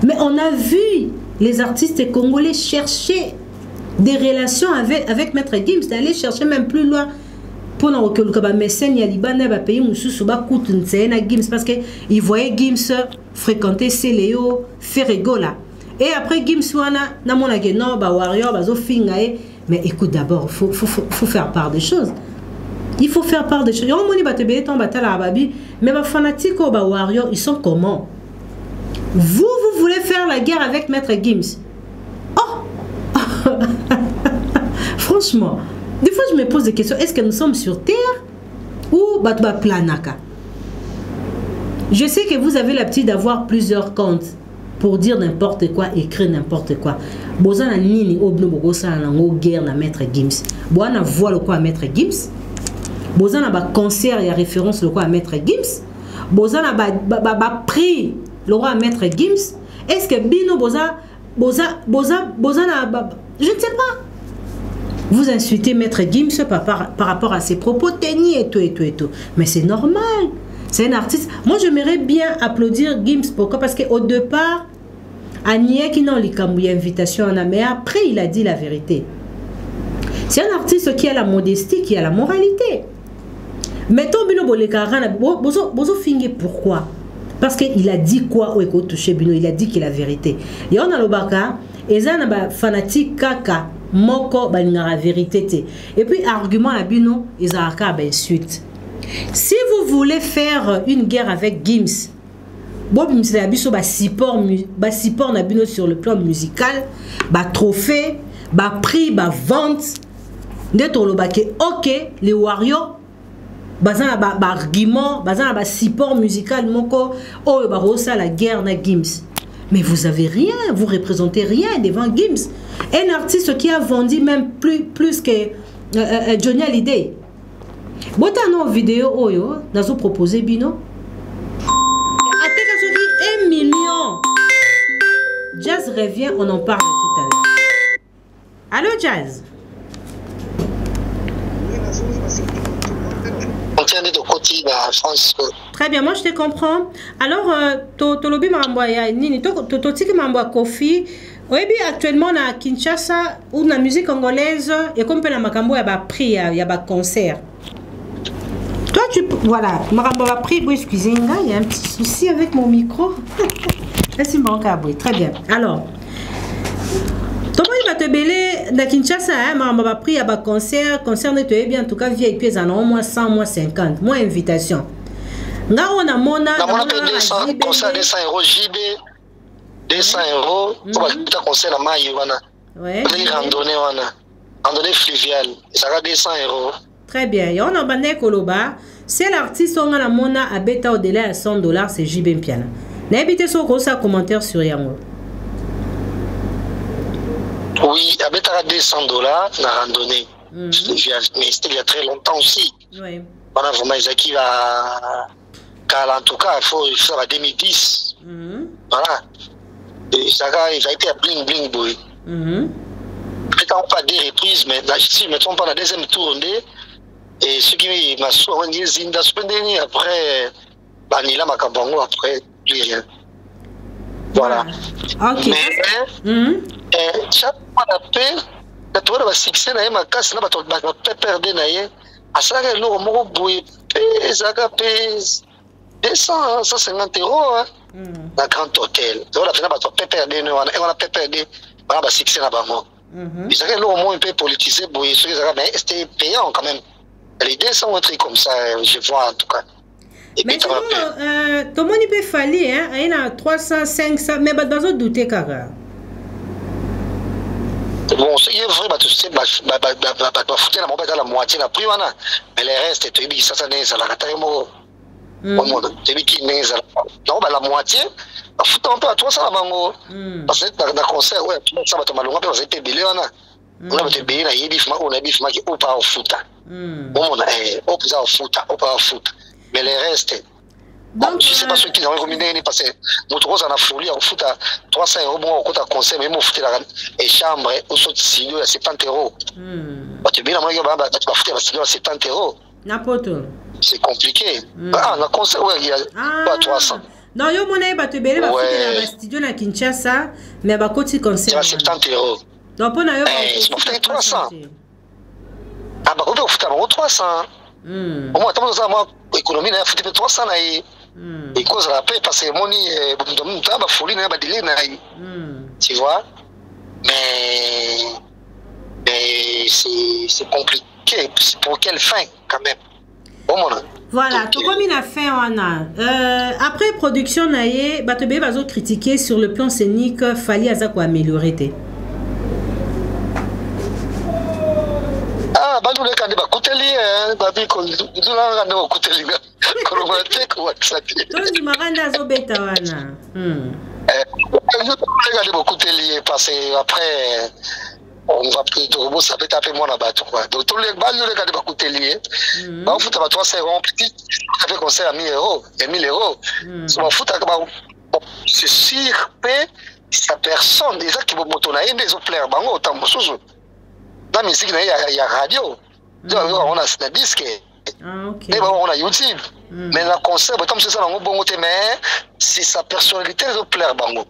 Mais on a vu les artistes congolais chercher des relations avec Maître Gims, d'aller chercher même plus loin pour que le mécène Yalibane va payer Moussou ba coûte une Gims parce qu'ils voyaient Gims fréquenter Céléo, Ferregola. Et après Gims wana na mona ke non ba Warrior ba zo fingae. Mais écoute, d'abord, il faut faire part des choses. Il faut faire part des choses. Mais les fanatiques au Warrior, ils sont comment? Vous voulez faire la guerre avec Maître Gims? Oh Franchement, des fois je me pose des questions. Est-ce que nous sommes sur Terre ou Batba Planaka? Je sais que vous avez l'habitude d'avoir plusieurs comptes pour dire n'importe quoi, écrire n'importe quoi. Bozana nini obno bogosa na ngo guerre na Maître Gims. Boana voit le quoi à Maître Gims. Bozana ba concert ya référence le quoi à Maître Gims. Bozana ba prix le roi à Maître Gims. Est-ce que Bino bozana je ne sais pas. Vous insultez Maître Gims par rapport à ses propos tenus et tout et tout et tout. Mais c'est normal. C'est un artiste. Moi, j'aimerais bien applaudir Gims. Pourquoi? Parce qu'au départ, Aniek qui n'a pas invitation, mais après, il a dit la vérité. C'est un artiste qui a la modestie, qui a la moralité. Mettons Bino Bolekara, Bozo Fingue, pourquoi? Parce qu'il a dit quoi au écho touché Bino? Il a dit qu'il a la vérité. Et on a le baka, et ça, on a fanatique kaka, moko, la vérité. Et puis, argument à Bino, ils ont un suite. Si vous voulez faire une guerre avec Gims, Bob support sur le plan musical, trophée, prix, vente, ok, les Warriors, argument, support musical, la guerre na Gims. Mais vous avez rien, vous représentez rien devant Gims. Un artiste qui a vendu même plus que Johnny Hallyday. Bota non vidéo oyo nazo proposer Bino. Ateka soki 1 million. Jazz revient, on en parle tout à l'heure. Allô Jazz. Très bien, moi je te comprends. Alors tolobi mamboya nini to tiki mamboya Kofi. Oyebi actuellement na Kinshasa ou na musique congolaise et comme pe na makambo ya ba prix ya ba concert. Toi, voilà, Marambo a pris, excusez-moi, il y a un petit souci avec mon micro. Très bien. Alors, comment il va te bêler dans Kinshasa, Marambo a pris à un concert nettoyé bien, en tout cas, vieille pièce en au moins 100, moins 50, moins invitation. Là, on a mon concert 200 € JB, 200 €, pour un concert à Maïwana. Ouais. Randonnée fluviale, ça va 200 €. Très bien. Et on a bandé Koloba. C'est l'artiste on a la mona à bêta au-delà de 100 $, c'est JB Mpiana. N'habitez sur gros commentaire sur Yango. Oui, à bêta à 200 $, la randonnée. Mais c'était il y a très longtemps aussi. Oui. On a vraiment Isaki en tout cas, il faut faire à 2010. Voilà. Et ça a été à bling bling boy. Peut-être pas des reprises, mais si je me trompe pas, la deuxième tournée, et ce qui m'a soigné, Zinda Spendeni, après, Banila Makabongo, après, plus rien. Voilà. Ok. Mais, chaque fois d'appel, la tournée va succès, ma casse, n'a pas perdu, à ça, le mot boué, ça pèse 200, 150 €, dans grand hôtel. Donc, la finale, on a perdu, on a perdu, on a succès là-bas. Ils avaient au moins un peu politisé, mais c'était payant quand même. Les 200 un truc comme ça, je vois en tout cas. Mais tout le monde peut falloir, il y a 300, 500, mais il y a douter kaka. Bon, ce qui est vrai, tu sais, foutre la moitié la prix, mais le reste, tu dis ça, ça n'est pas la catégorie. Tu dis qu'il n'est pas la moitié. Foutre un peu à 300 parce que dans le concert, ouais, ça va te mal, on va te billet, on a te billet, on a bif, on pas au foot. On a au foot. Mais le reste, donc, je ne sais pas ceux qui ont combiné, parce que mon rose en a folie, on fout à 300 € bon, on compte à conseil, mais on fout la chambre, on saute studio à 70 €. Tu vas foutre la studio à 70 €. N'importe. C'est compliqué. Ah, le conseil, ouais, il y a 300. Non, yo mona ba te bele ba fute na studio na Kinshasa, mais ba koti concert. C'est 70 €. Donc pour na yo ba 300. Ah ba ko futa ba 300. Au moins tamo za moi économie na futa 300 na yi. Et cause la paix parce que moni bon ba folie na ba délai na yi. Tu vois? Mais c'est compliqué pour quelle fin quand même. Voilà, tout comme il a fait, après production, Batebe va critiquer sur le plan scénique, fallait améliorer. Ah, nous les candidats, écoutez-les, babi, qu'on nous écoutez-les, qu'on nous écoutez-les, parce que après, on va plutôt ça peut taper moi là-bas quoi. Donc tous les balles les gars de écouter lié. Bah on fout à 300 € petit, ça fait concert à 1000 €, et 1000 €. Ça va foutre c'est sûr que sa personne déjà qui va monter na des autres players bango autant mosusu. Dans musique il y a radio. On a des disques. Et bon, on a YouTube. Mais la concert comme c'est ça on bon mais c'est sa personnalité les autres players bango.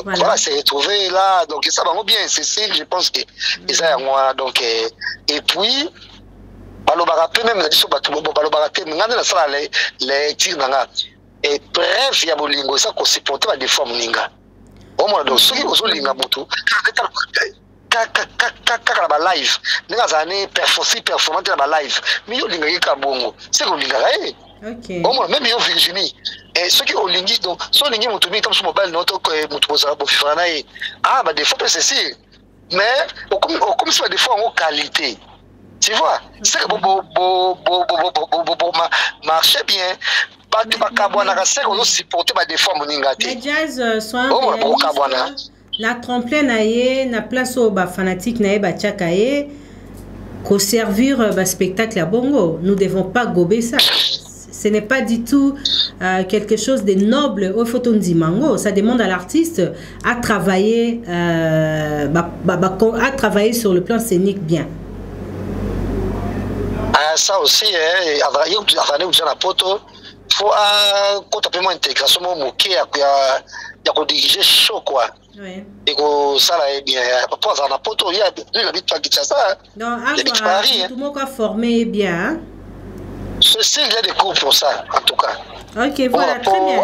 Voilà, c'est retrouvé là, donc ça va bien, c'est sûr, je pense que ça y a moi, donc, et puis, balobaraté même, la discussion, balobaraté, maintenant, ça, les tirs, et bref, il y a bolingo, ça, qu'on supporte des formes, ninga. Au moins, donc, ceux qui ont linga, boutou, kaka live, ninga, ça, performant dans la live, mais yo linga, kabongo, c'est qu'on linga, au moins, même yo Virginie. Et ceux qui ont lingué, donc, sont lingués, mon tourné comme sur mobile, notre ah, bah, des fois, c'est si. Mais, comme ça, des fois, en qualité. Tu vois, c'est que marcher bien. Pas de cabana, c'est qu'on supporte des fois, mon ingati. Les jazz sont la tremplin, na place au fanatique, na tchakaye, qu'au servir spectacle à Bongo. Nous ne devons pas gober ça. Ce n'est pas du tout quelque chose de noble au photondimango. Ça demande à l'artiste à travailler, sur le plan scénique bien. Ça aussi, il faut complètement intégration, il y a diriger chaud quoi. Et ça là bien. Pour ça, il y a ça. Donc, tout le monde a formé bien. Ceci, il y a des cours pour ça, en tout cas. Ok, voilà, très bien.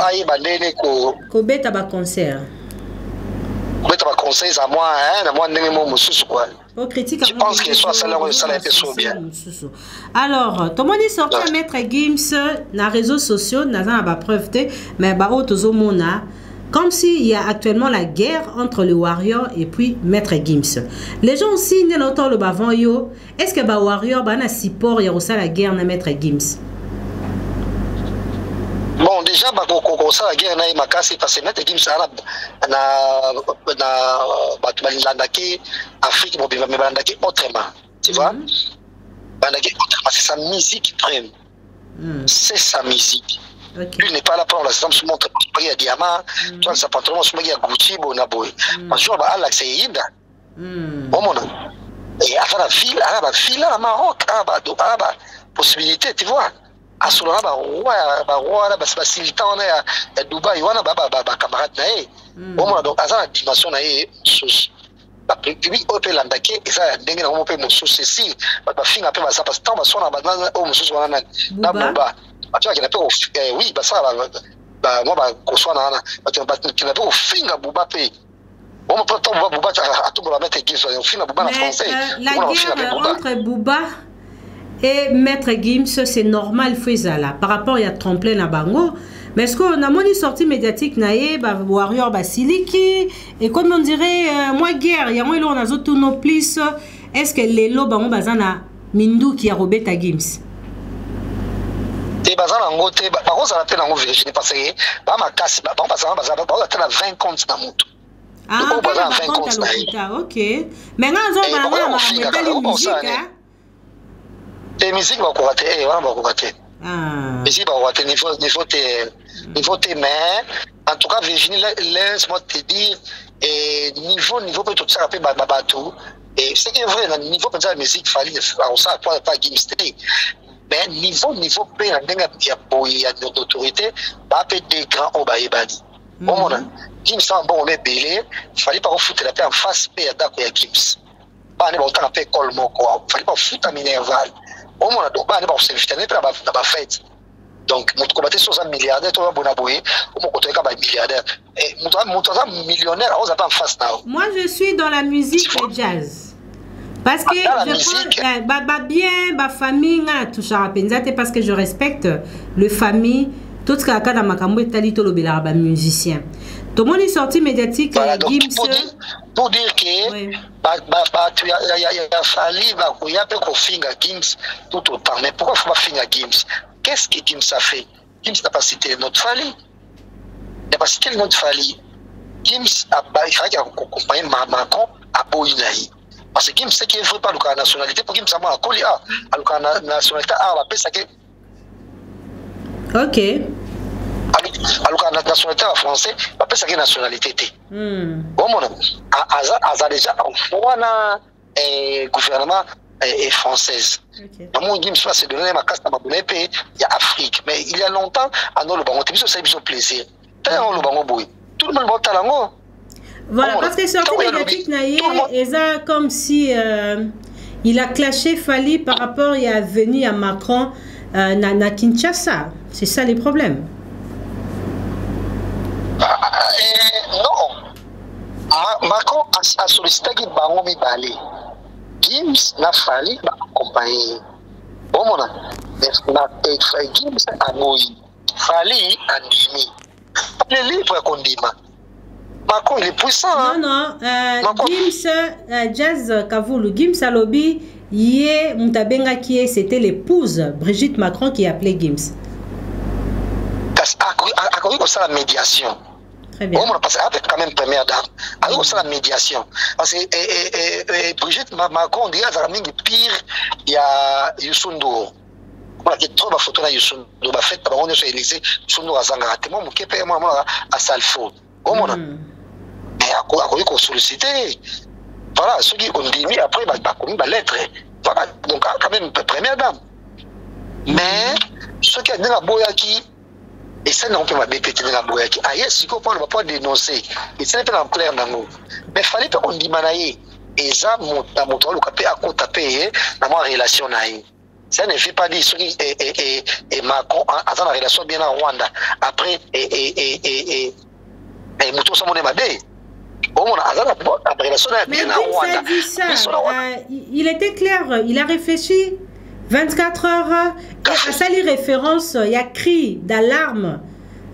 Kobeta ba concert. Kobeta ba concert, à moi, hein, moi, quoi. Je pense que soit ça a été sur bien. Alors, tout le monde est sorti à mettre Gims dans les réseaux sociaux, dans la preuve, mais comme s'il y a actuellement la guerre entre le Warrior et puis Maître Gims. Les gens aussi, ne l'entendent le bavant yo. Est-ce que le Warrior a un support, il y a aussi la guerre de Maître Gims? Bon, déjà, la guerre na imakasi parce que Maître Gims na Afrique, mais autrement. Tu vois? C'est sa musique qui prime. C'est sa musique. Lui n'est pas là pour l'assistance, se montre pas à diamant, toi sa pantalon se met à Gucci bona boy. Parce que ba Alex Yinda. Et à la ville à Maroc, possibilité, tu vois. À ce moment-là, roi, facilité à Dubaï, on a camarade naé. Donc à la dimension naé, public open landake et ça ndenge na mo pe mosusu ceci ba finga pe ba ça parce que tant ba sona ba o mosusu wana na bomba atu akina pe oui ba ça ba mo ba ko sona na ba kina pe finga buba pe on peut tant buba à tout la mettre qui soit finga buba en français la guerre entre Bouba et Maître Gims c'est normal faisala par rapport il y a tremplin na bango. Mais est-ce qu'on a une sortie médiatique naé warrior basiliki et comme on dirait moi guerre il y a moi on a tous nos plis est-ce que les lots bango bazana mindu qui a robé ta Gims te bazana ngote ba ko ça la nango Virginie parce que ba ma casse ba bazana bazana ba la 20 comptes na mutu ah ba 20 comptes na OK mais ngazo ba ma musique hein te musique ba ko rater wana ba ko rater ici, niveau T, mais en tout cas, Virginie, laisse-moi te dire, niveau peut tout ça, et ce qui est vrai, le niveau de la musique, il fallait ça, pas Gims, mais niveau P, il y a notre autorité, pas des grands au Baïbani. Bon, Gims, bon, on est belé, il fallait pas foutre la paix en face, P, d'accord, Gims. Pas autant la paix, colmo, quoi, il fallait pas foutre à Minerval. On a donc pas de service pas fait. Donc mon combattre sur un milliardaire toi bonaboué mon côté comme un milliardaire et mon millionnaire on a pas en face now. Moi je suis dans la musique de jazz. Parce que je prends bien famille na touche à penzate parce que je respecte le famille tout ce que dans makambo etali to lobela ba musicien. Tout le monde est sorti médiatique Gims pour dire que il a fallu il y a peu qu'on finga Gims tout autant mais pourquoi faut pas finga Gims qu'est-ce que Gims a fait Gims n'a pas cité notre Fally il n'a pas cité notre Fally Gims a il fallait qu'il accompagne Macron à Boinaï parce que Gims c'est qu'il ne faut pas la nationalité pour Gims ça m'a collé à la nationalité à la paix ça que OK alors la nationalité française pas ça que nationalité bon mon a déjà on gouvernement française mon Gims c'est donné ma casse dans ma pays il y a Afrique mais il y a longtemps à nous le bango c'est ça c'est plaisir tant le bango boy tout le monde va talango voilà parce que sorti médiatique naïe et ça comme si il a clashé Fally par rapport il a venu à Macron na Kinshasa c'est ça les problèmes. Non, Macron a sollicité que Bango mi balé. Gims n'a fallu accompagner. Bon mon Gims a moui. Fally a dimi. Les livres qu'on dit Macron il est puissant. Non Gims Jazz Kavoulou Gims a lobby yé Mutabenga qui c'était l'épouse Brigitte Macron qui appelait Gims. A connu comme ça la médiation. Bon, parce qu'avec quand même première dame, avec comme ça la médiation. Parce que Brigitte Macron dit que pire, il y a Youssou Ndour. Voilà, il y a trop de photos de Youssou Ndour. Il fait on est sur Élysée, Youssou Ndour à Zangate. Moi, je suis à Salfo. Bon, mais à quoi qu'on sollicité. Voilà, ceux qui ont dit, après, ils ont la lettre. Voilà, donc quand même première dame. Mais ceux qui ont dit la Boyaki, et ça non peut pas répéter dans la boyaki ailleurs si qu'on ne va pas dénoncer et ça n'est pas en clair dans nous mais fallait pas qu'on dit manaï et ça dans mon toile le capé à côté payer dans ma relation naï ça ne fait pas dire ce qui et Macron dans la relation bien en Rwanda après et muto ça mon émadé au moins dans la relation bien en Rwanda il était clair il a réfléchi 24 heures, à ça les références, il y a cri d'alarme,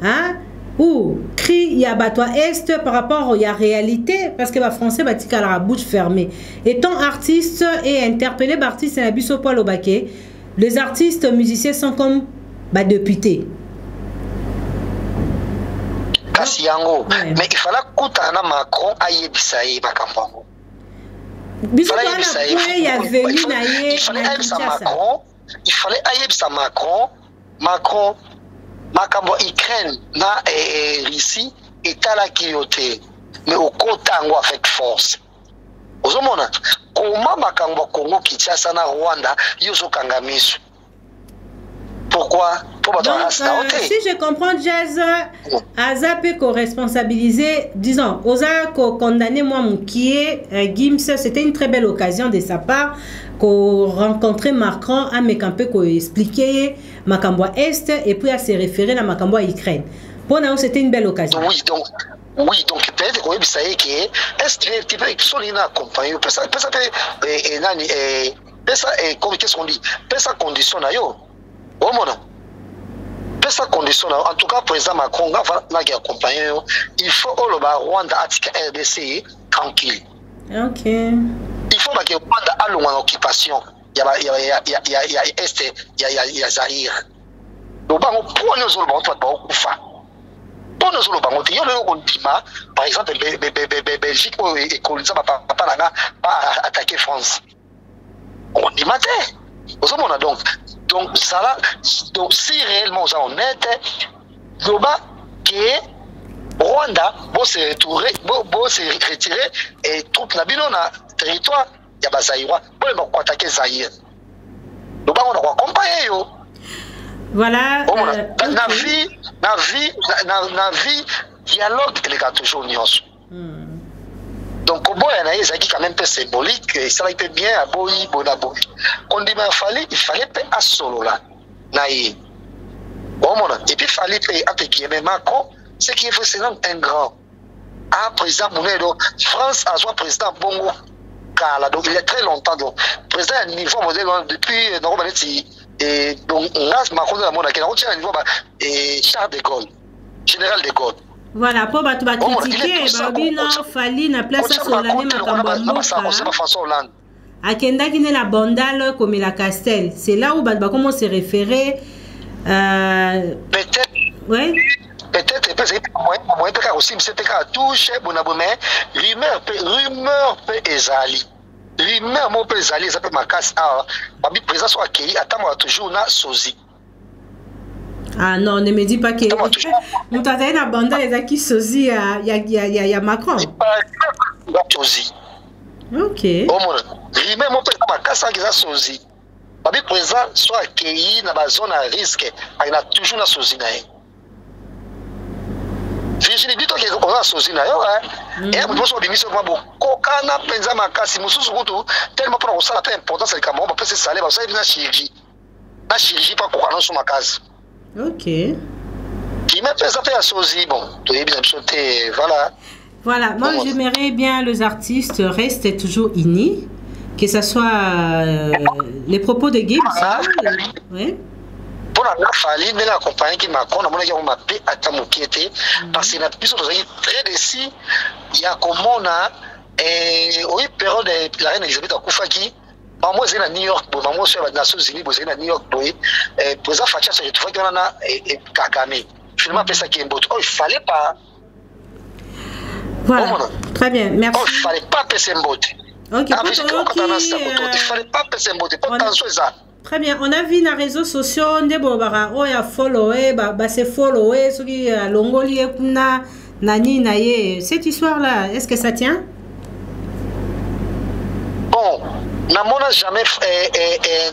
hein, ou cri, il y a batois est par rapport il y a réalité, parce que les Français batik à la bouche fermée. Étant artiste et interpellé par artiste et Abisso Paul Obaké, les artistes musiciens sont comme députés. Kassiango, mais il fallait que Macron aille bisaï Makambo. Il fallait aller Macron. Macron, makambo Ukraine na Russie etalaki yo te mais okotango avec force ozomona koma makambo Congo Kinshasa na Rwanda yozokanga miso pourquoi donc si je comprends Jazz aza peut co-responsabiliser disons oza condamné moi Mukie Gims c'était une très belle occasion de sa part qu'on rencontrer Macron à mekampe ko expliquer makambo est et puis à se référer à makambo Ukraine. Pour nous c'était une belle occasion. Oui donc peut-être que ça y est que est-ce que tu peux solina accompagner ça et nani ça et qu'est-ce qu'on dit ça condition na yo au mona sa condition en tout cas président Macron va accompagner il faut le Rwanda atika RDC tranquille. OK. Il faut que Rwanda a en occupation. Il y a est il y a Zaïre. Donc pour nous on va kufa. Pour nous on va dire on dit par exemple Belgique et colonisa papa là pas attaquer France. On dit matin. Donc ça là donc si réellement on est honnête globa que Rwanda bon se retirer et troupes na bino na territoire ya bazaïrois bon ba attaquer Zaïre donc on va accompagner yo voilà na vie dialogue il y a toujours nyonso. Donc, il y quand même peu symbolique, ça a été bien à Boyi, Bonaboyi. On dit, il fallait à solo là. Et puis, il fallait à Macron, ce qui est fait, c'est un grand. Ah, président Mounedo, France a joué président Bongo Kala, donc il y a très longtemps. Donc, président à niveau modèle, depuis et donc, là, Macron de la Mona, qui a un niveau, Charles de Gaulle, général de Gaulle. Voilà, pour critiquer, Babina, Fali, na place à Solane, Makamboka. Akenda qui n'est la bandale comme la Castel. C'est là où Badba commence à se référer. Peut-être. Oui. Peut-être, peut-être aussi, c'était qu'à toucher, rumeur peut ezali. Rumeur peut ezali, ça peut m'acasser. Babi présent soit accueilli, attends-moi toujours na sozi. Ah non, ne me dis pas que nous t'avons la bande les qui sozi il y a Macron. Sozi. OK. Au moins, lui-même on peut pas casser qui ça sozi. Babi présent soit accueilli dans la zone à risque, il a toujours na sozi na. Virginie dit que on a sozi na yo et on peut se bimise kwa boko kana penza makasi mususu kutu tellement pour ça la importance c'est comme on peut se saler ça il na chirurgie. Na chirurgie pas quoi non sur makasi. OK. Qui m'a fait ça faire sozi bon, tu es bien sauté voilà. Voilà, moi j'aimerais bien les artistes restent toujours unis, que ce soit les propos de Gims. Oui. Pour la famille, mais la compagnie qui m'a connu, on m'a payé à Tamoukete parce que la puissance très décis, il y a comme on a et oui période de la reine Elisabeth Koufaki. Maman est à New York, maman est aux Nations Unies, vous êtes à New York, président Facha se retrouve qu'il y en a et Kagame. Finalement, c'est ça qui est beau. Oh, il fallait pas. Voilà. Très bien, merci. Oh, il fallait pas passer un bout. Ok, il fallait pas passer un bout. Pas tant ça. Très bien, on a vu dans les réseaux sociaux, on a followé, c'est followé, ceux qui ont l'ongoli, nani, naye. Cette histoire-là, est-ce que ça tient? Bon, n'a jamais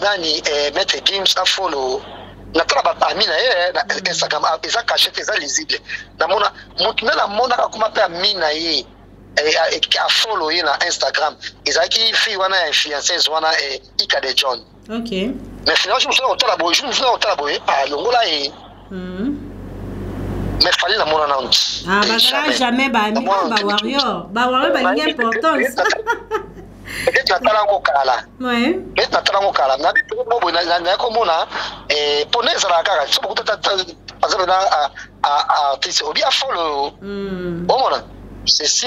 nani mettre Gims à follow. Na traba amina Instagram eza caché eza lisible. Na mona mutuna la mona akuma pe amina ye a follow ye na Instagram. Ezaki fi wana influenceuse wana Ika de John. OK. Mais finalement je me suis au boy, ah longola e. Mais fallait la mona na nti. Ah bah jamais ba warrior. Ba warrior ba ni importance. Peut-être na talango kala. Ouais. Peut-être na talango kala. Na bitu bobo na komona poneza la kaka. So beaucoup par exemple na artiste obi a follow. Omona. Ceci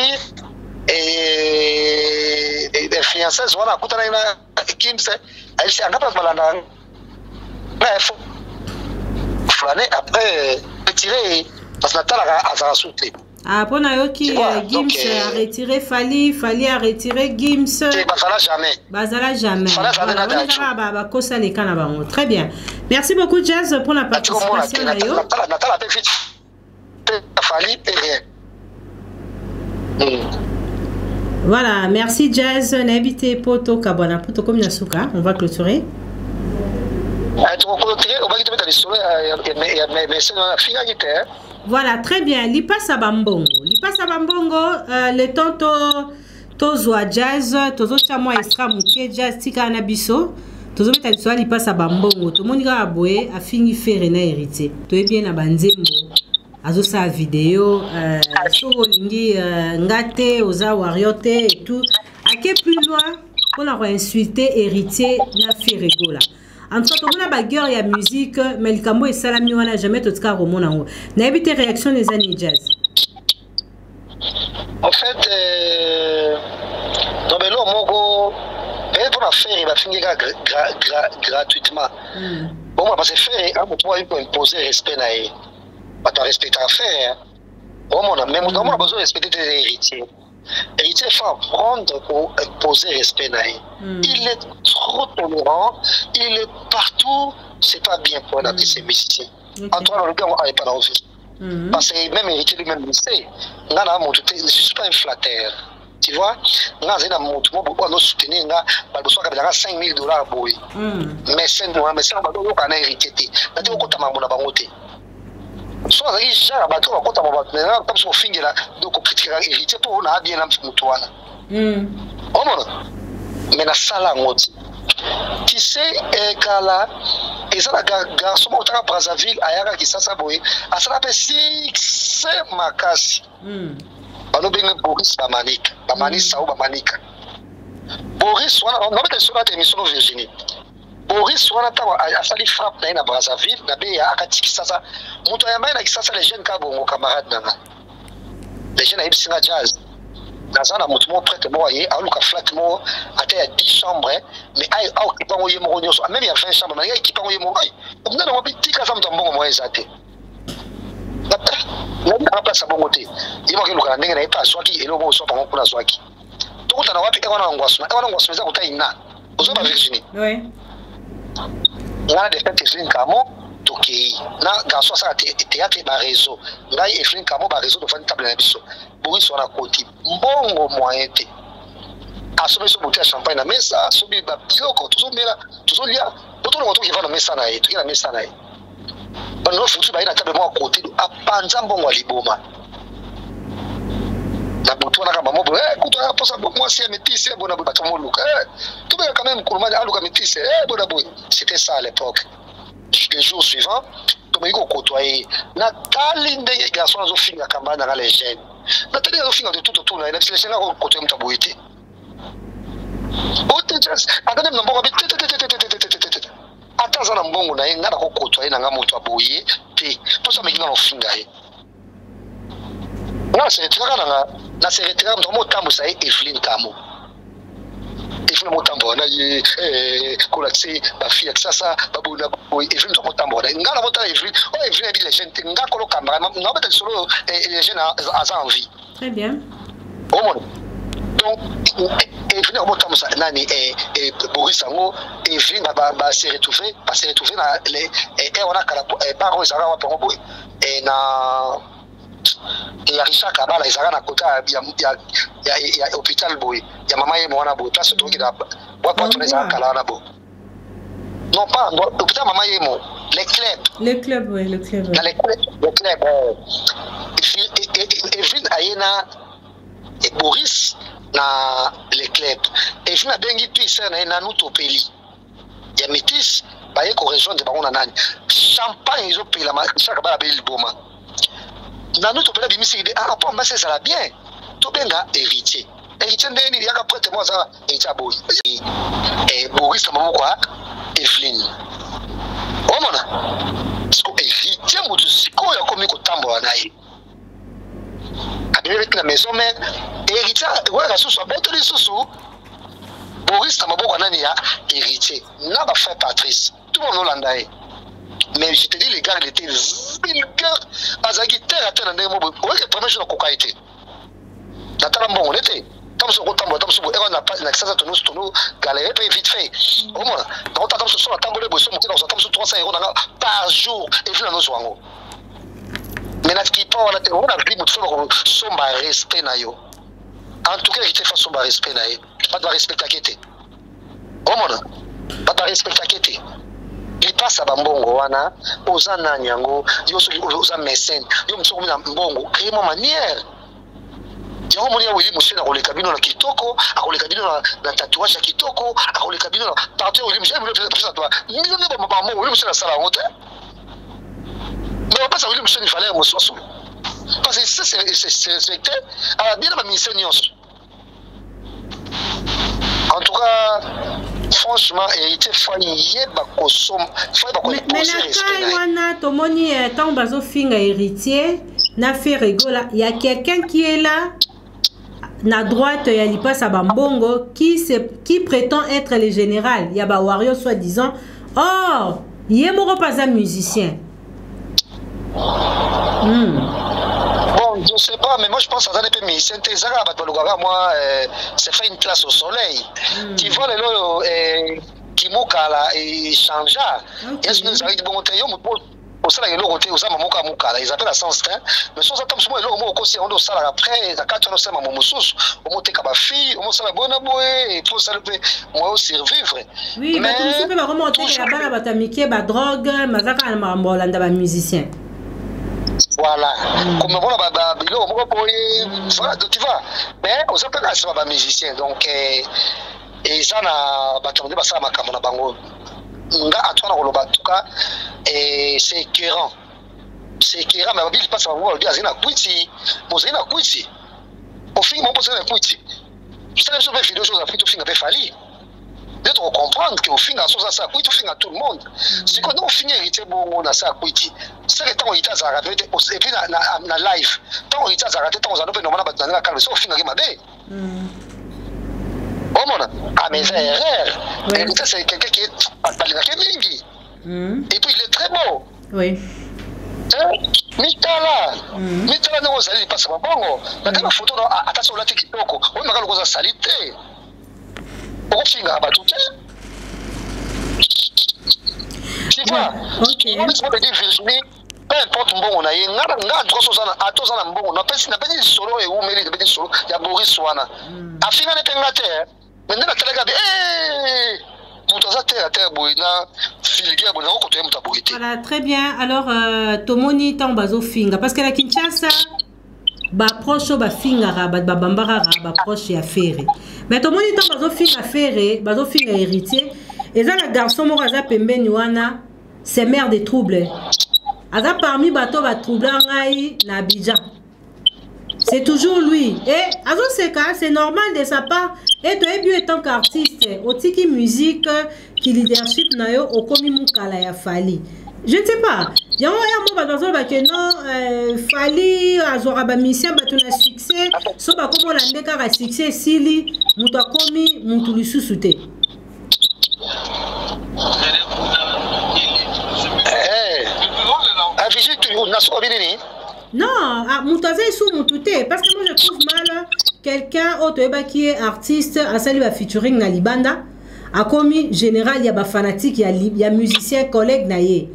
influenceuse wana kutana na Kimse elle s'est engagée par la bref flâner après retirer parce que na talaka azara sauté. Ah, pour Nayoki, Gims a retiré Fali a retiré Gims. Bazala jamais. Bazala jamais. Fala jamais Très bien. Merci beaucoup, Jazz, pour la participation. Natala fait vite. Fali et rien. Voilà, merci Jazz. N'habitez Poto Kabwana, Poto comme Yasuka. On va clôturer. Voilà, très bien. Lipas Abambongo. Le temps Tozoa Jazz, Tozo Chamo Extra Mouké Jazz Tika Nabiso. Tozo Meta Lisoa Lipas Abambongo. Tout le monde a aboué à finir faire un héritier. Tout est bien à Banzembo. Azo sa vidéo, Soholingi, Ngate, Oza Wariote et tout. À quel plus loin on a insulté héritier na fait rigola. En tout cas, on a bagarre et la musique, mais le cambo et salami on a jamais tout cas au monde en haut. N'avez pas réaction les années jazz. En fait, non mais là mon peut-être pour la faire il va finir gratuitement. Bon moi parce que faire un point il peut imposer respect na y. Pas de respecter à faire. Bon on a même on a besoin de respecter des héritiers. Héritier, il faut apprendre pour poser respect. Il est trop tolérant, il est partout, c'est pas bien pour un antisémitisme. En tout cas, le gars, on n'est pas dans le parce que même héritier lui-même le sait. Je ne suis pas un flatteur. Tu vois, je vais soutenir, je vais 5 000 $. Mais c'est nous, mais c'est nous, on a hérité. Je vais soit les gens bateau à côté maintenant comme son finger là donc critiquer héritier pour on a bien l'âme mutuana mais na sala ngoti tu sais kala et ça la garçon au tra Brazzaville ayaka kisasa boy asala pe 6 makasi bano benga Boris Bamanika Bamanika Boris wana on va sur la émission Virginie Boris wana tawa asali frappe na Brazzaville na be ya akatiki sasa muto ya maina kisasa les jeunes kabongo camarade nanga les jeunes ayibisinga jazz nazana mutu mo prêtre mo aye aluka flat mo ata ya 10 chambres mais ay au kipango yemo konyoso même ya 20 chambres mais kipango yemo ay on na bitika sa mutu mbongo mo ezate na place bongo te yemo ke luka ndenge na ipa swaki elo mo so pango kuna swaki tokuta na wapi ekwana ngwaso meza kutaina ozoba Virginie ouais. On a des fêtes Eflin Kamo, Tokei. Na garçon ça théâtre ba réseau. Là Eflin Kamo ba réseau de fan table na biso. Boris on a côté. Mbongo moyen te. Asome so bouteille champagne na mesa, sobi ba bioko, tout mela, tout lia. Boto no qui va na mesa na ye, tout na mesa na ye. Ba no futu ba ina table mo côté. Apanza mbongo liboma. La boto na kama mobo kuto posa moi si métis bona ba tomo luka tout bien quand même kurumani aluka métis bona boy c'était ça à l'époque les jours suivants to me ko côtoyer na talinde garçon zo finga kamba na les jeunes na talinde zo finga de tout na les jeunes na ko côtoyer mtaboyete ote just akana mbongo bi ataza na mbongo na yenga na ko côtoyer na ngamoto aboye pe posa me ngina no finga he na se retira na se retira mo tambo sa Evelyn Kamo Evelyn mo tambo na ye kola tse ba fille sasa babuna boy Evelyn mo tambo na ngala mo ta Evelyn Evelyn bi les jeunes nga ko camera na ba solo les jeunes a envie très bien donc Evelyn mo tambo sa nani Boris Sango Evelyn ba se retrouver na les on a kala ba zara wa pour boy et na et Richard Kabala ezaka na kota ya hôpital boy ya mama ye mwana boy place to kida bois pas tous les kala na bo non pas hôpital mama ye mo les clubs oui le club dans les clubs Evin ayena et Boris na les clubs Evin a bengi pisse na nutopeli ya métis ba ye ko rejoindre ba ona nani champagne izo pela ma Richard Kabala be liboma na nous topela bimisi ide rapport mais ça la bien to benga héritier ndeni yaka prêtre moi ça héritier boy et Boris maman quoi Evelyn omona sko héritier mutu siko ya komi ko tambo naye abele na maison mais héritier ouais la soso beto li soso Boris maboko nani ya héritier na ba frère Patrice tout le monde l'andaye Mais je te dis, les gars, il était vulgaire. Azaki terre à terre, on est le premier jour de cocaïté. Natala bon, on était. Tant que on a pas l'accès à ton galérer vite fait. Au moins, dans le temps que ce soit tant que les boissons, on a 300 € par jour et puis nous sommes. Mais n'a qui pas on a pris notre sombre respect na yo. En tout cas, il te fait sombre respect na yo. Pas de respect à quitter. Au moins, pas de respect à quitter. Il passe à Bambongo, wana, aux ananyango, aux mécènes, yo msoko na mbongo, créer ma manière. Yango moni ya wili monsieur na koleka bino na kitoko, akoleka bino na tatouage ya kitoko, akoleka bino na partout wili monsieur bino pesa toi. Mino ne ba mamo wili monsieur na sala honte. Mais on passe à wili monsieur ni fallait mososo. Parce que c'est respecté à bien la ministère nyonso. En tout cas, franchement, il était failli bakosom, failli bakosom. Mais na tomoni tant bazo finga héritier na fait rigola, il y a quelqu'un qui est là. Na droite, il y a Lipas Bambongo qui prétend être le général. Il y a Wario soi-disant. Oh, il est mon pas un musicien. Bon, je ne sais pas, mais moi je pense à un peu musicien. Moi, c'est fait une classe au soleil. Tu vois, le Kimuka là, et Chanja. Est-ce que nous avons dit bon, au salaire de l'autre côté, aux amas moka moka, ils appellent à sens mais sans attendre ce moment, l'autre mot aussi, on doit salaire après, la carte on sait ma moussous, on monte comme fille, on monte la bonne aboye, et pour ça le fait, moi aussi survivre. Oui, mais tout ça peut remonter là-bas, la batamike, la drogue, mazaka, la mambolanda, la musicien. Voilà, comme on va la bilo, on va voilà, tu vois, mais on s'appelle à ce musicien, donc, et ça n'a pas tourné, ça m'a comme on a bango. Nga Antoine Roloba, en tout cas, c'est écœurant. C'est écœurant, mais il passe à voir, il dit, Azina Kouiti, Mosina Kouiti. Au fin, mon poste est Kouiti. C'est la chose qui fait deux choses, après tout, fin, avait fallu. D'être comprendre qu'au fin, à ça, ça Kouiti, au fin, à tout le monde. C'est que nous, au fin, hérité, bon, on a ça Kouiti. C'est que tant on était à Zaraté, et puis, na live, tant on était à Zaraté, tant on a fait, normalement, dans la calme, c'est au fin, à Mabé. Ah, mais c'est erreur. C'est quelqu'un qui est et puis il est très beau. Oui. Mitala, Mitala nous allons passer par bongo. La photo attention la TikTok. On m'a dit que ça salité. Au final, à tout tu vois. Ok. On va dire Virginie. Peu importe bon on a eu nga drosso sana atoza na mbongo na pesi solo et ou meli de solo ya Boris Wana. Afika ne pengate. Mais na tele gabi voilà, très bien. Alors, Tomoni Tambazo Finga. Parce que la Kinshasa, proche ba Finga, ba Bambara, ba proche ya Ferré. Mais Tomoni Tambazo Finga Ferré, Bazo Finga héritier. Et ça, la garçon Moraza Pembe Nuana, c'est mère des troubles. Aza parmi bateau ba trouble na Abidjan. C'est toujours lui. Et Azo Seka, c'est normal de sa part. Et toi, en tant qu'artiste, au tiki musique, qui leadership nayo, au komi mukala ya Fali. Je ne sais pas. Il y a un moment que non, Fali, azora ba mission, ba tuna succès, so ba komo la ndeka ra succès sili, muta komi mutu lisusuté. Non, Moutaze sous Moutouté, parce que moi je trouve mal quelqu'un qui est artiste, a salué à featuring na Libanda, a commis général, il y a des fanatiques, il y a musiciens, collègues naïe.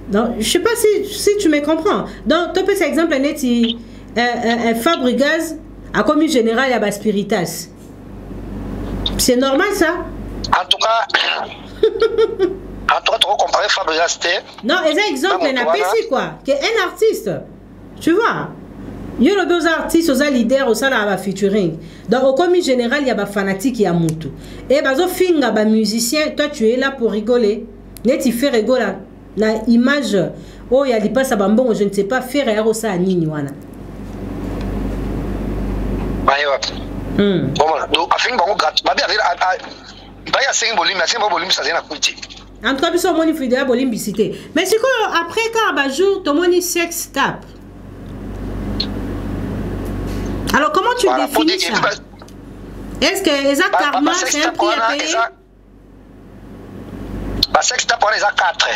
Donc, je sais pas si tu me comprends. Donc, tu peux par exemple un Fabregas a commis général, il y a des spiritas. C'est normal ça? En tout cas. En tout cas, tu vas comparer Fabregas. Non, c'est un exemple, un APC quoi, qui est un artiste. Tu vois? Il y a deux artistes, aux leaders, au sein de featuring. Donc, au commis général, il y a des fanatiques qui a moutou. Et bazo finga ba musicien, toi tu es là pour rigoler. Net tu fais rigoler la image. Oh, il y a des passes à bambon, je ne sais pas faire rien au ça à Niniwana. Bon, donc, afin bon gratte. Babi a 5 volumes, mais 5 volumes, ça vient à coûter. En tout cas, ils ont mon infidèle volume visité. Mais c'est quoi après quand un jour, ton money sex tape? Alors, comment tu définis ça? Est-ce que les karma, c'est un prix à payer? Bah, sex tape, on les a 4.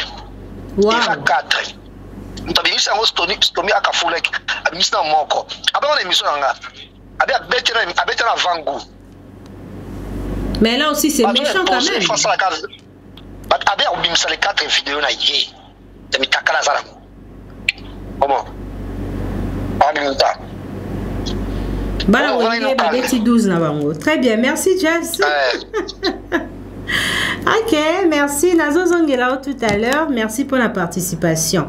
Wow. Eva 4. Mutabimisa ngo stomi akafulek. Abimisa moko. Aba on émission nga. Abi abetena vangu. Mais là aussi c'est méchant quand même. Abi abimisa les 4 vidéos na yé. Tami takala zara. Comment? Abimisa. Bala Olivier Babeti 12 na bango. Très bien, merci Jess. Ok, merci Nazo Zongelao tout à l'heure. Merci pour la participation.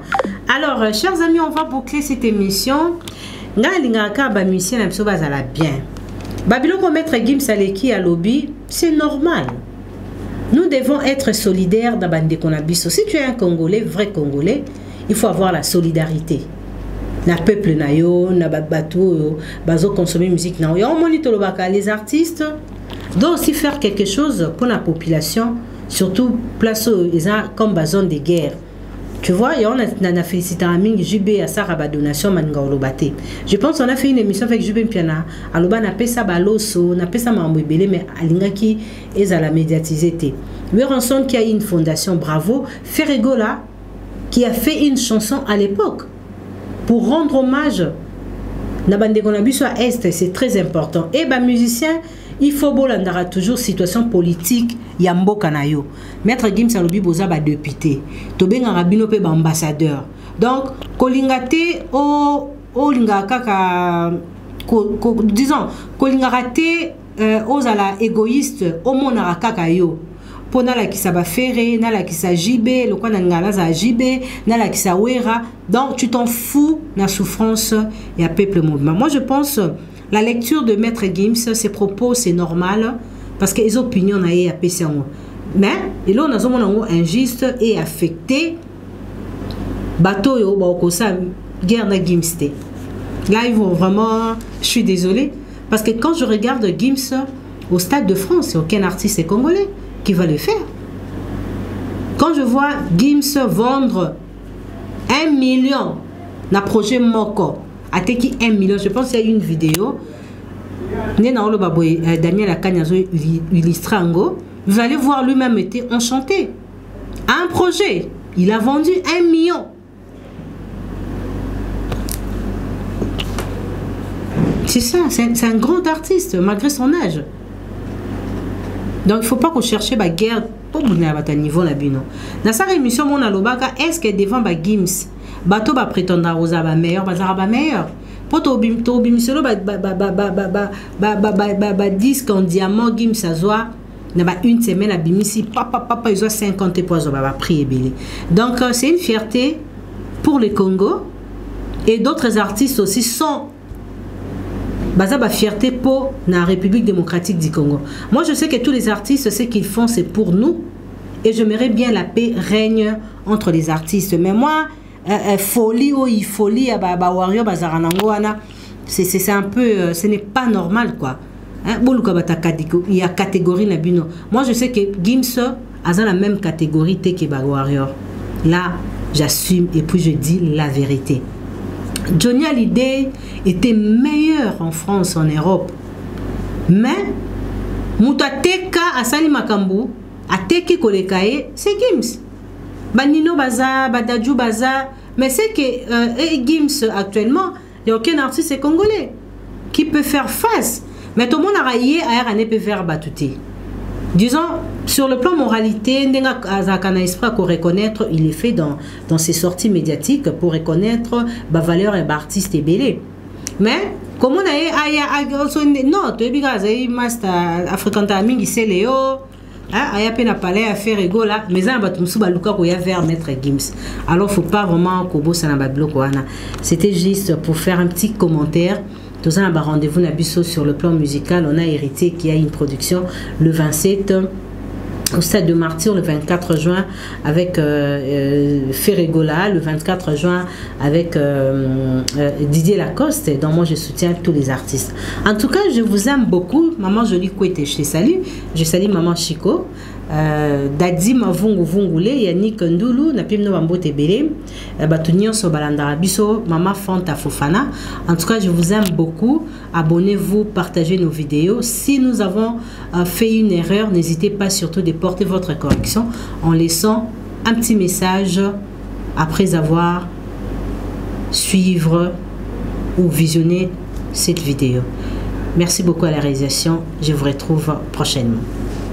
Alors, chers amis, on va boucler cette émission. Nga ba musicien na biso bazala bien. Babilo ko mettre Gims Aleki à lobby, c'est normal. Nous devons être solidaires dans bande konabiso. Si tu es un Congolais, vrai Congolais, il faut avoir la solidarité. Na peuple na yo, na bateau, bazo consommer musique na yo. Les artistes doivent aussi faire quelque chose pour la population, surtout place comme zone de guerre. Tu vois, on a félicité Aming Jubé à Saraba donation manga olobate. Je pense qu'on a fait une émission avec Jubé Piana. Aloba na pesa baloso, na pesa mamwebele, mais alingaki est à la médiatisé. Weranson qui a une fondation, bravo. Ferregola qui a fait une chanson à l'époque pour rendre hommage na bande konabiso à Est, c'est très important. Et bah musicien, il faut bolandara toujours situation politique ya mboka na yo. Maître Gims alobi boza ba député. Tobenga rabino pe ba ambassadeur. Donc kolingate o linga kaka disons kolingate ozala égoïste o monara kaka yo. Pona la qui ba ferré, na la qui sa jibé, le quoi na ngala za jibé, na la qui sa wera. Donc tu t'en fous na souffrance et à peuple mouvement. Moi je pense la lecture de Maître Gims, ses propos c'est normal parce que les opinions na à PC mais et là on a zomon injuste et affecté bateau yo ba ko sa guerre na Gims té. Là ils vont vraiment, je suis désolée parce que quand je regarde Gims au Stade de France, il n'y a aucun artiste congolais qui va le faire. Quand je vois Gims vendre 1 million na projet Moko, à qui 1 million, je pense qu'il y a une vidéo, Daniel Akanyazo illustrango, vous allez voir lui-même était enchanté. Un projet, il a vendu 1 million. C'est ça, c'est un grand artiste malgré son âge. Donc il ne faut pas qu'on cherche la guerre pour à niveau là bino. Dans sa émission mon alobaka est-ce que devant ba Gims bato ba prétendre aux aba meilleur bazara meilleur pour to bimisolo ba disque en diamant Gims azwa na ba une semaine à bimisi papa ils ont 50 poids ba prix belé. Donc c'est une fierté pour le Congo et d'autres artistes aussi sont Baza fierté pour la République démocratique du Congo. Moi, je sais que tous les artistes, ce qu'ils font, c'est pour nous. Et j'aimerais bien la paix règne entre les artistes. Mais moi, folie, c'est un peu... ce n'est pas normal, quoi. Il y a catégorie. Moi, je sais que Gims a la même catégorie que Ba Warrior. Là, j'assume et puis je dis la vérité. Johnny Hallyday était meilleur en France, en Europe. Mais, Moutateka Asali Makambu, Ateke Kolekaye, c'est Gims. Banino Baza, Badadjou Baza. Mais c'est que Gims, actuellement, il n'y a aucun artiste congolais qui peut faire face. Mais tout le monde a raillé à RNP vers Batouti. Disons, sur le plan moralité, reconnaître, il est fait dans ses sorties médiatiques pour reconnaître la valeur et l'artiste est belé. Mais, comme on a non, tu es master africain taming, c'est Léo, aya peine à parler à faire égaux là, mais un batumsu baluka ko ya vers Maître Gims. Alors, faut pas vraiment kobo sanaba bloco ana. C'était juste pour faire un petit commentaire. Nous avons un rendez-vous sur le plan musical. On a hérité qu'il y a une production le 27 au Stade de Martyr, le 24 juin avec Ferregola, le 24 juin avec Didier Lacoste. Donc moi je soutiens tous les artistes. En tout cas, je vous aime beaucoup. Maman Jolie Kouete, je salue. Je salue Maman Chico. Dadi Mavungu Vungule, Yannick Ndulu, Napimno Bambote Bele, Batunion Sobalandara Biso, Maman Fanta Fofana. En tout cas, je vous aime beaucoup. Abonnez-vous, partagez nos vidéos. Si nous avons fait une erreur, n'hésitez pas surtout de porter votre correction en laissant un petit message après avoir suivre ou visionné cette vidéo. Merci beaucoup à la réalisation. Je vous retrouve prochainement.